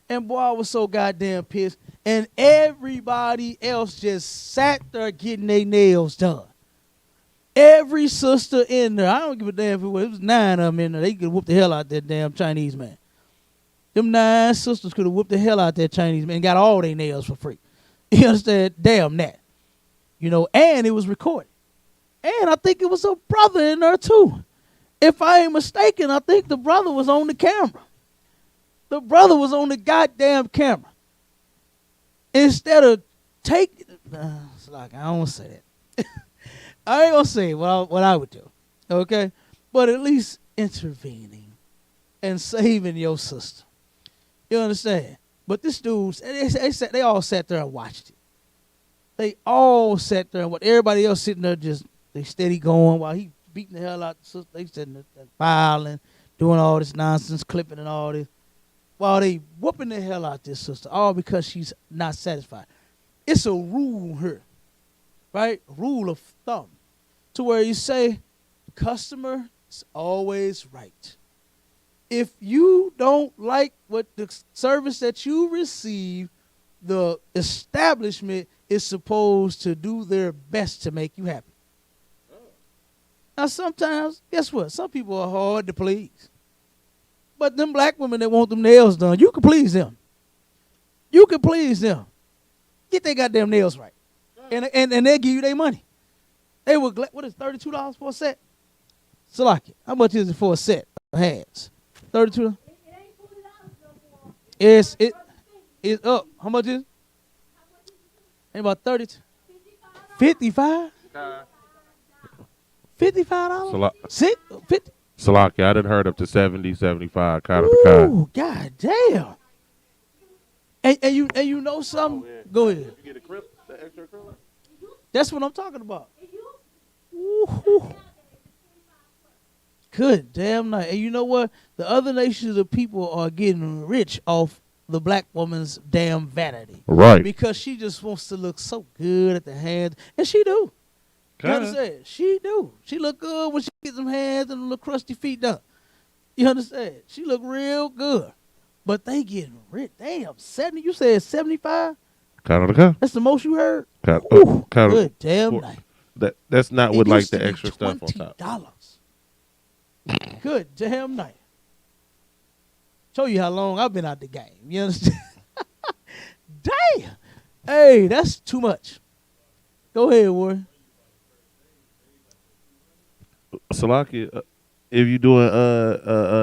And boy, I was so goddamn pissed. And everybody else just sat there getting their nails done. Every sister in there, I don't give a damn if it was 9 of them in there. They could whoop the hell out that damn Chinese man. Them 9 sisters could have whooped the hell out that Chinese man and got all their nails for free. You understand? Damn that. You know, and it was recorded. And I think it was a brother in there too. If I ain't mistaken, I think the brother was on the camera. The brother was on the goddamn camera. Instead of taking, it's like, I don't want to say that. I ain't gonna say what I would do, okay? But at least intervening and saving your sister. You understand? But this dude, they all sat there and watched it. They all sat there and what everybody else sitting there just they steady going while he beating the hell out the sister. They sitting there filing, doing all this nonsense, clipping and all this, while they whooping the hell out this sister, all because she's not satisfied. It's a rule here, right? Rule of thumb, to where you say, customer is always right. If you don't like what the service that you receive, the establishment is supposed to do their best to make you happy. Now, sometimes, guess what? Some people are hard to please. But them black women that want them nails done, you can please them. You can please them. Get their goddamn nails right. And they'll give you their money. They were glad. What is $32 for a set? Salaki, how much is it for a set of hands? $32? It's up. How much is it? Ain't about 30. 55? $55? Six? 50? Salaki, I done heard up to 70, 75. Kind of the kind. Ooh, god damn. And you know something? Go ahead. You get the extra acrylic? That's what I'm talking about. Ooh. Good damn night. And you know what? The other nations of people are getting rich off the black woman's damn vanity. Right. Because she just wants to look so good at the hands. And she do. You understand? She do. She look good when she gets them hands and them little crusty feet done. You understand? She look real good. But they getting rich. Damn, 70. You said 75? Kind of the kind. That's the most you heard? Kind Good damn of. night. That's not It with like used to the be extra stuff on top. $20. Good damn night. Show you how long I've been out the game. You understand? Damn. Hey, that's too much. Go ahead, Warren. Salaki, if you doing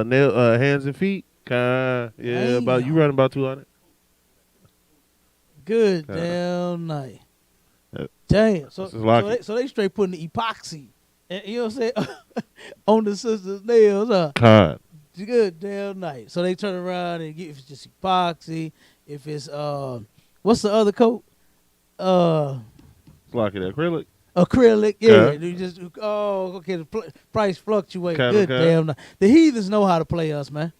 nail hands and feet, yeah, about you running about 200. Good damn night. Uh, Damn. So they straight putting the epoxy, you know what I'm saying, on the sister's nails, huh? God. Good damn night. So they turn around and get, if it's just epoxy, if it's what's the other coat? Salaki, the acrylic. Acrylic, yeah. Okay. They just okay. The price fluctuates. Okay. Good damn night. The heathens know how to play us, man.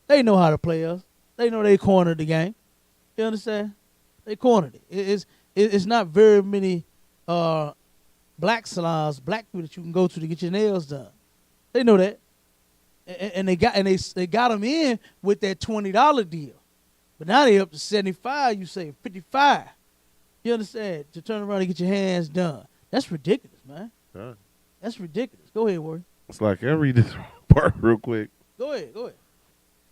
They know how to play us. They know they cornered the game. You understand? They cornered it. It's not very many black salons, black people that you can go to get your nails done. They know that, and they got them in with that $20 deal, but now they up to 75. You say 55. You understand? To turn around and get your hands done. That's ridiculous, man. Huh. That's ridiculous. Go ahead, Warren. It's like I read this part real quick. Go ahead.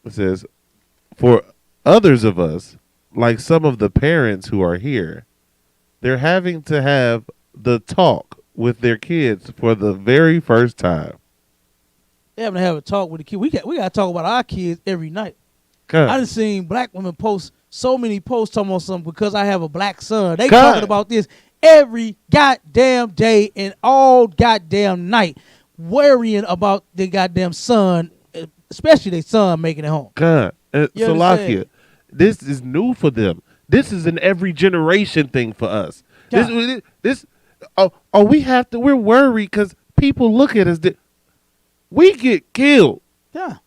It says, for others of us, like some of the parents who are here, they're having to have the talk with their kids for the very first time. They having to have a talk with the kid. We got to talk about our kids every night. God. I done seen black women post so many posts talking about something because I have a black son. They God. talking about this every goddamn day and all goddamn night, worrying about their goddamn son, especially their son making it home. God. You Salakia, understand? this is new for them. This is an every generation thing for us. God. We're worried because people look at us. We get killed Yeah.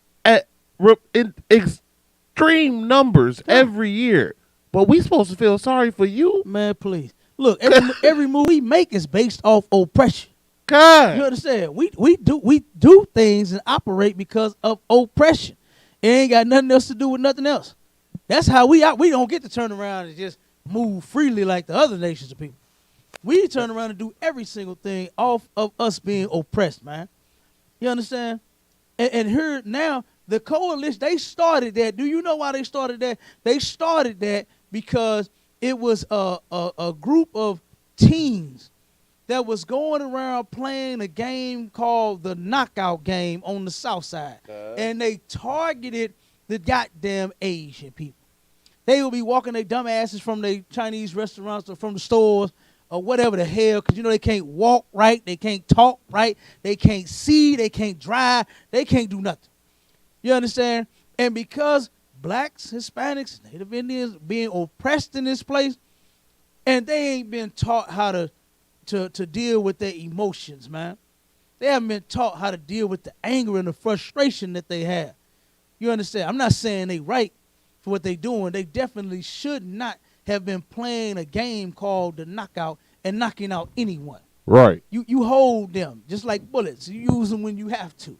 in extreme numbers every year. But we supposed to feel sorry for you? Man, please. Look, every move we make is based off oppression. God. You understand? We do things and operate because of oppression. It ain't got nothing else to do with nothing else. That's how we don't get to turn around and just move freely like the other nations of people. We turn around and do every single thing off of us being oppressed, man. You understand? And here now, the coalition, they started that. Do you know why they started that? They started that because it was a group of teens that was going around playing a game called the Knockout Game on the South Side. And they targeted the goddamn Asian people. They will be walking their dumb asses from their Chinese restaurants or from the stores or whatever the hell, because, you know, they can't walk right, they can't talk right, they can't see, they can't drive, they can't do nothing. You understand? And because blacks, Hispanics, Native Indians being oppressed in this place, and they ain't been taught how to deal with their emotions, man. They haven't been taught how to deal with the anger and the frustration that they have. You understand? I'm not saying they right for what they doing. They definitely should not have been playing a game called the knockout and knocking out anyone. Right. You hold them just like bullets. You use them when you have to.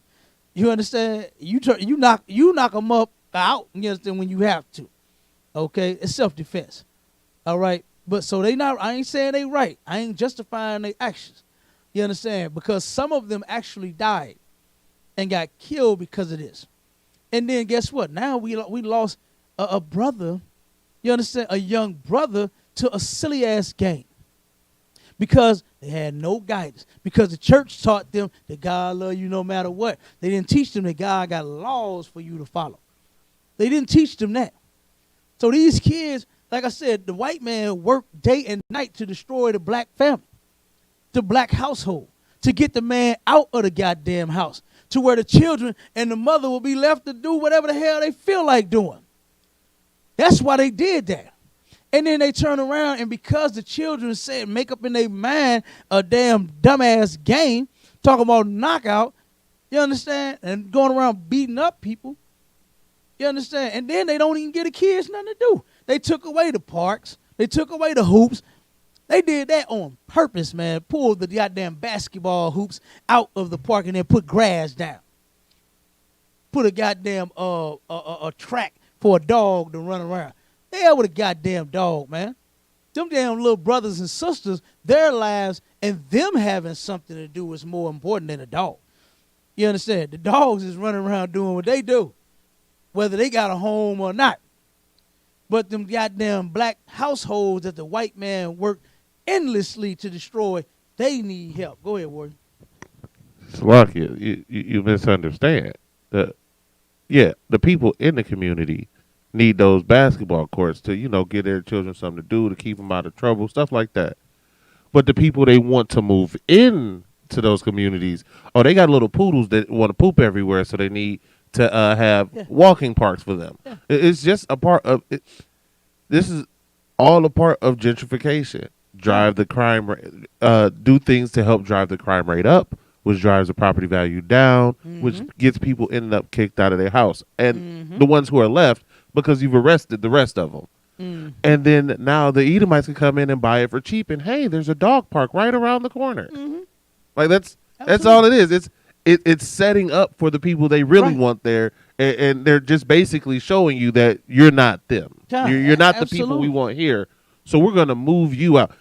You understand? You knock them up out. You understand, when you have to. Okay, it's self-defense. All right, but so they not. I ain't saying they right. I ain't justifying their actions. You understand? Because some of them actually died and got killed because of this. And then guess what? Now we lost a brother. You understand? A young brother to a silly ass game. Because they had no guidance. Because the church taught them that God love you no matter what. They didn't teach them that God got laws for you to follow. They didn't teach them that. So these kids, Like I said, the white man worked day and night to destroy the black family, the black household, to get the man out of the goddamn house, to where the children and the mother will be left to do whatever the hell they feel like doing. That's why they did that. And then they turn around, and because the children said make up in their mind a damn dumbass game, talking about knockout, you understand, and going around beating up people, you understand, and then they don't even give the kids nothing to do. They took away the parks. They took away the hoops. They did that on purpose, man. Pulled the goddamn basketball hoops out of the park and then put grass down. Put a goddamn a track for a dog to run around. Hell with a goddamn dog, man. Them damn little brothers and sisters, their lives and them having something to do is more important than a dog. You understand? The dogs is running around doing what they do, whether they got a home or not. But them goddamn black households that the white man worked endlessly to destroy, they need help. Go ahead, Warren. Slovakia, you misunderstand. The people in the community need those basketball courts to, give their children something to do, to keep them out of trouble, stuff like that. But the people they want to move in to those communities, they got little poodles that want to poop everywhere, so they need to have walking parks for them. Yeah. It's just a part of it. This is all a part of gentrification. Drive the crime rate, do things to help drive the crime rate up, which drives the property value down, which gets people ended up kicked out of their house. And the ones who are left, because you've arrested the rest of them. And then now the Edomites can come in and buy it for cheap. And hey, there's a dog park right around the corner. Like that's all it is. It's setting up for the people they really want there, and they're just basically showing you that you're not them. You're not the people we want here. So we're gonna move you out.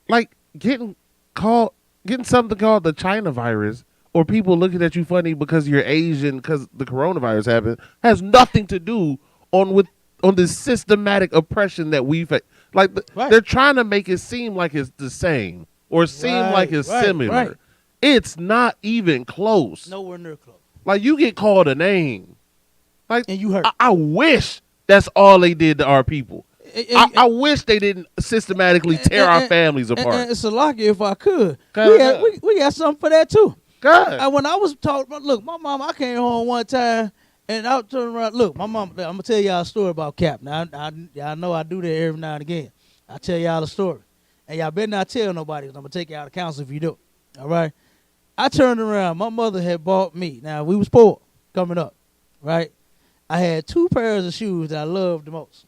Like getting something called the China virus, or people looking at you funny because you're Asian because the coronavirus happened, has nothing to do on this systematic oppression that we've had. Like they're trying to make it seem like it's the same or seem like it's similar. Right. It's not even close. Nowhere near close. Like you get called a name, like, and you hurt. I wish that's all they did to our people. I wish they didn't systematically tear our families apart. And Salakia, if I could, we got something for that too. God. When I was talking about, look, my mom, I came home one time and I turned around. Look, my mom, I'm gonna tell y'all a story about Cap. Now, y'all know I do that every now and again. I tell y'all a story, and y'all better not tell nobody, because I'm gonna take you out of counsel if you do. All right. I turned around. My mother had bought me. Now, we was poor coming up, right? I had 2 pairs of shoes that I loved the most.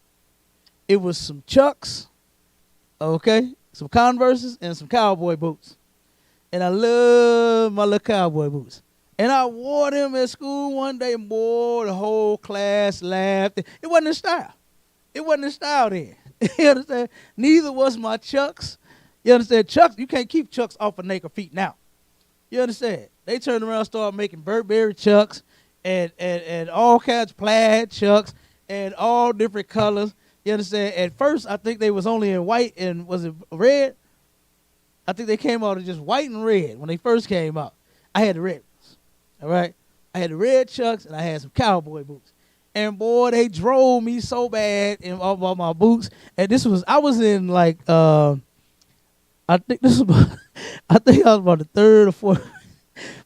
It was some Chucks, okay, some Converses, and some cowboy boots. And I love my little cowboy boots. And I wore them at school one day, and boy, the whole class laughed. It wasn't in style. It wasn't in style then. You understand? Neither was my Chucks. You understand? Chucks, you can't keep Chucks off of naked feet now. You understand? They turned around and started making Burberry Chucks and all kinds of plaid Chucks and all different colors. You understand? At first, I think they was only in white and, was it red? I think they came out of just white and red when they first came out. I had the red ones, all right? I had the red Chucks, and I had some cowboy boots. And, boy, they drove me so bad about my boots. And I was in, like, I think I was about the 3rd or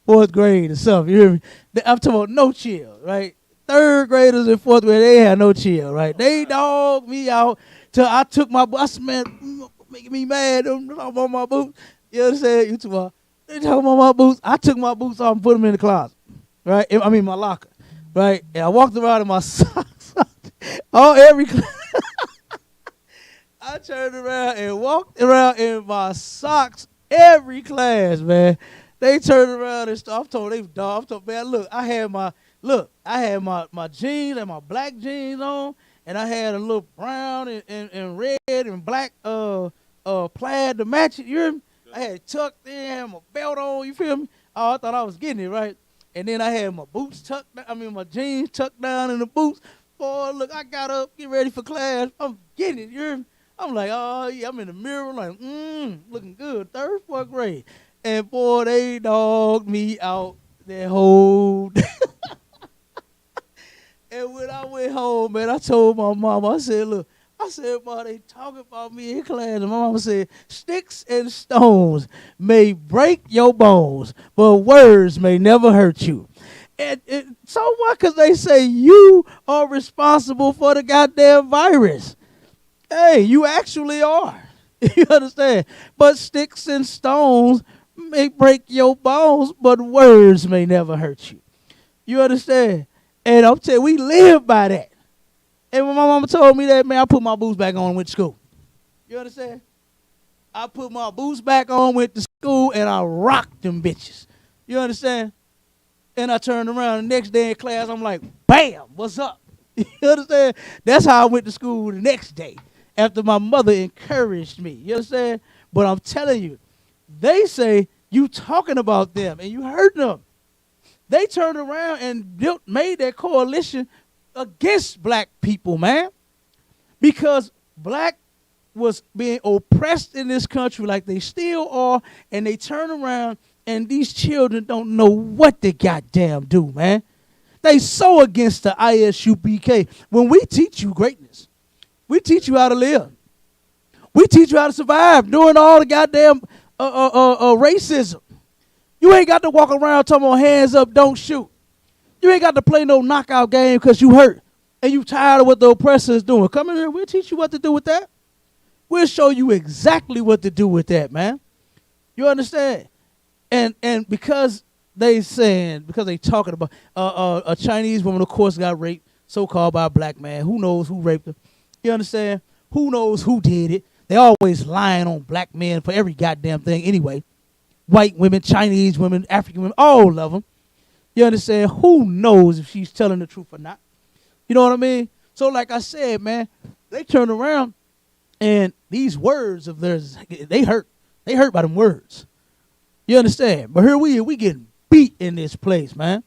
4th grade or something. You hear me? I'm talking about no chill, right? 3rd graders and 4th grade, they had no chill, right? They dogged me out till I took my boots. I said, man, making me mad. I'm talking about my boots. You understand? You talking about, they talking about my boots. I took my boots off and put them in the closet, right? I mean, my locker, right? And I walked around in my socks. Every I turned around and walked around in my socks every class, man. They turned around and stuff. I told them, man, look, I had my jeans and my black jeans on, and I had a little brown and red and black plaid to match it. You hear me? I had it tucked in, had my belt on. You feel me? Oh, I thought I was getting it right. And then I had my boots my jeans tucked down in the boots. Boy, look, I got up, get ready for class. I'm getting it. You hear me? I'm like, oh, yeah, I'm in the mirror, like, looking good, 3rd, 4th grade. And, boy, they dogged me out that whole day. And when I I went home, man, I told my mama, I said, look, I said, Ma, they talking about me in class. And my mama said, sticks and stones may break your bones, but words may never hurt you. And so what? Because they say you are responsible for the goddamn virus. Hey, you actually are. You understand? But sticks and stones may break your bones, but words may never hurt you. You understand? And I'm telling you, we live by that. And when my mama told me that, man, I put my boots back on and went to school. You understand? I put my boots back on, went to school, and I rocked them bitches. You understand? And I turned around the next day in class, I'm like, bam, what's up? You understand? That's how I went to school the next day after my mother encouraged me. You understand? But I'm telling you, they say you talking about them and you hurt them. They turned around and made that coalition against black people, man. Because black was being oppressed in this country like they still are, and they turn around and these children don't know what they goddamn do, man. They so against the ISUPK. When we teach you greatness, we teach you how to live. We teach you how to survive during all the goddamn racism. You ain't got to walk around talking about hands up, don't shoot. You ain't got to play no knockout game because you hurt and you tired of what the oppressor is doing. Come in here, we'll teach you what to do with that. We'll show you exactly what to do with that, man. You understand? And because they talking about a Chinese woman, of course, got raped, so-called by a black man. Who knows who raped her? You understand? Who knows who did it? They always lying on black men for every goddamn thing anyway. White women, Chinese women, African women, all of them. You understand? Who knows if she's telling the truth or not? You know what I mean? So like I said, man, they turn around and these words of theirs, they hurt. They hurt by them words. You understand? But here we getting beat in this place, man.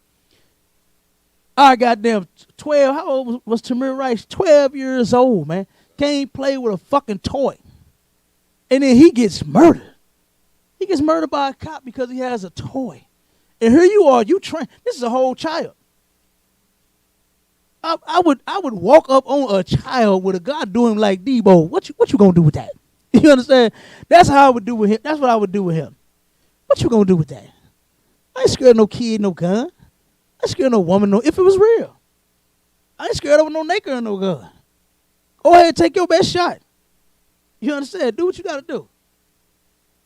I goddamn 12, how old was Tamir Rice? 12 years old, man. Can't play with a fucking toy. And then he gets murdered. He gets murdered by a cop because he has a toy. And here you are, you train. This is a whole child. I would walk up on a child with a gun doing like Debo. What you gonna do with that? You understand? That's how I would do with him. That's what I would do with him. What you gonna do with that? I ain't scared of no kid, no gun. I ain't scared of no woman, no. If it was real, I ain't scared of no nigga or no gun. Go ahead, take your best shot. You understand? Do what you gotta do.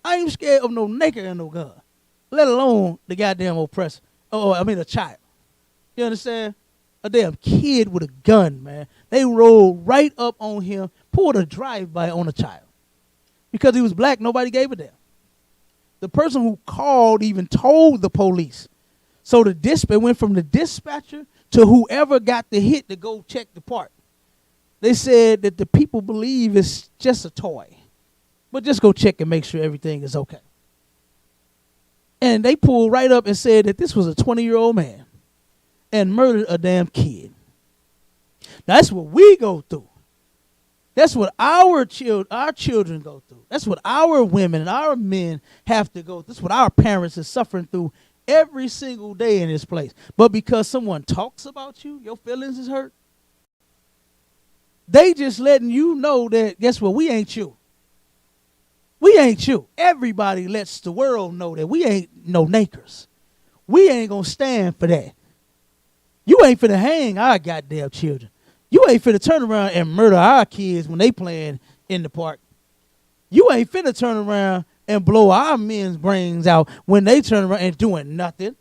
I ain't scared of no nigga and no gun, let alone the goddamn oppressor. A child. You understand? A damn kid with a gun, man. They rolled right up on him, pulled a drive-by on a child. Because he was black, nobody gave a damn. The person who called even told the police. So it went from the dispatcher to whoever got the hit to go check the part. They said that the people believe it's just a toy. But just go check and make sure everything is okay. And they pulled right up and said that this was a 20-year-old man and murdered a damn kid. Now, that's what we go through. That's what our children go through. That's what our women and our men have to go through. That's what our parents are suffering through every single day in this place. But because someone talks about you, your feelings is hurt. They just letting you know that, guess what, we ain't you. We ain't you. Everybody lets the world know that we ain't no nakers. We ain't going to stand for that. You ain't finna hang our goddamn children. You ain't finna turn around and murder our kids when they playing in the park. You ain't finna turn around and blow our men's brains out when they turn around and doing nothing.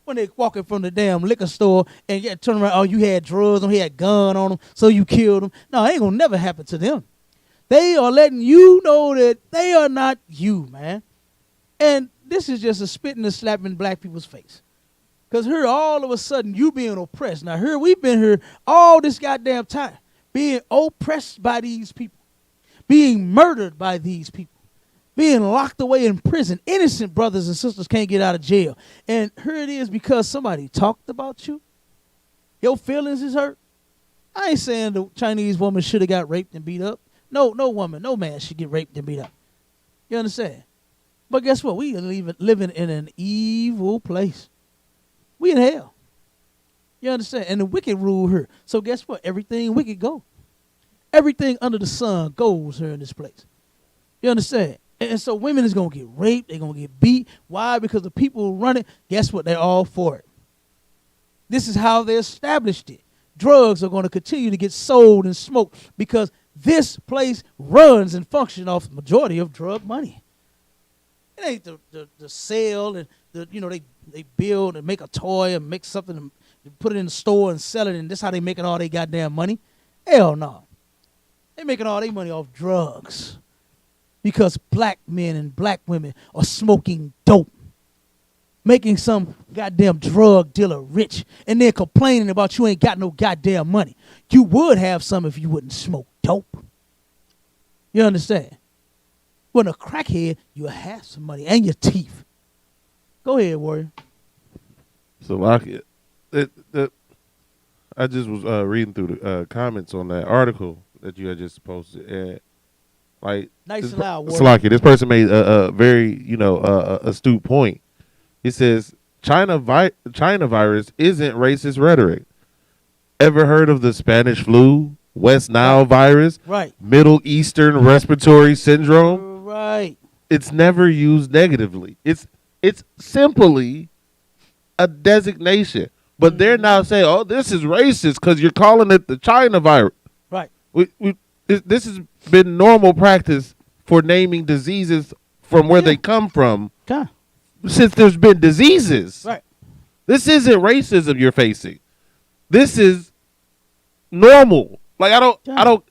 When they walking from the damn liquor store and you turn around, oh, you had drugs and he had a gun on them, so you killed them. No, it ain't gonna never happen to them. They are letting you know that they are not you, man. And this is just a spitting and slapping black people's face. Because here, all of a sudden, you being oppressed. Now, here, we've been here all this goddamn time, being oppressed by these people, being murdered by these people, being locked away in prison. Innocent brothers and sisters can't get out of jail. And here it is because somebody talked about you. Your feelings is hurt. I ain't saying the Chinese woman should have got raped and beat up. No woman, no man should get raped and beat up. You understand? But guess what? We are living in an evil place. We in hell. You understand? And the wicked rule her. So guess what? Everything wicked go. Everything under the sun goes here in this place. You understand? And so women is going to get raped. They're going to get beat. Why? Because the people who run it, guess what? They're all for it. This is how they established it. Drugs are going to continue to get sold and smoked because this place runs and functions off the majority of drug money. It ain't the sale and they build and make a toy and make something and put it in the store and sell it, and that's how they making all their goddamn money. Hell no. They making all their money off drugs because black men and black women are smoking dope, making some goddamn drug dealer rich, and they're complaining about you ain't got no goddamn money. You would have some if you wouldn't smoke dope. You understand? When a crackhead, you'll have some money and your teeth. Go ahead, Warrior. So, like, I just was reading through the comments on that article that you had just posted, and like, Nice and loud, Warrior. Salaki, this person made a very astute point. He says China virus isn't racist rhetoric. Ever heard of the Spanish flu, West Nile virus, Right. Middle Eastern respiratory syndrome? Right. It's never used negatively. It's simply a designation. But they're now saying, "Oh, this is racist because you're calling it the China virus." Right. This has been normal practice for naming diseases from where they come from Okay. since there's been diseases. Right. This isn't racism you're facing. This is normal. Like I don't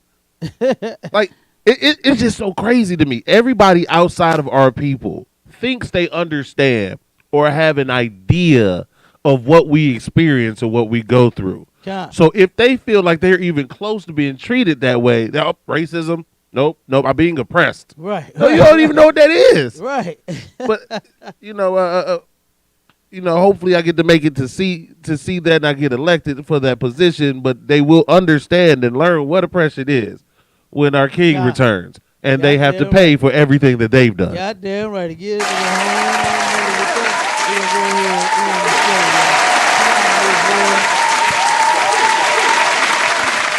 like it's just so crazy to me. Everybody outside of our people thinks they understand or have an idea of what we experience or what we go through. God. So if they feel like they're even close to being treated that way, racism, nope, I'm being oppressed. Right. No, you don't even know what that is. Right. But hopefully I get to make it to see that and I get elected for that position, but they will understand and learn what oppression is when our king God. returns and they have to Goddamn pay for everything that they've done. Goddamn right. Again, we're gonna go ahead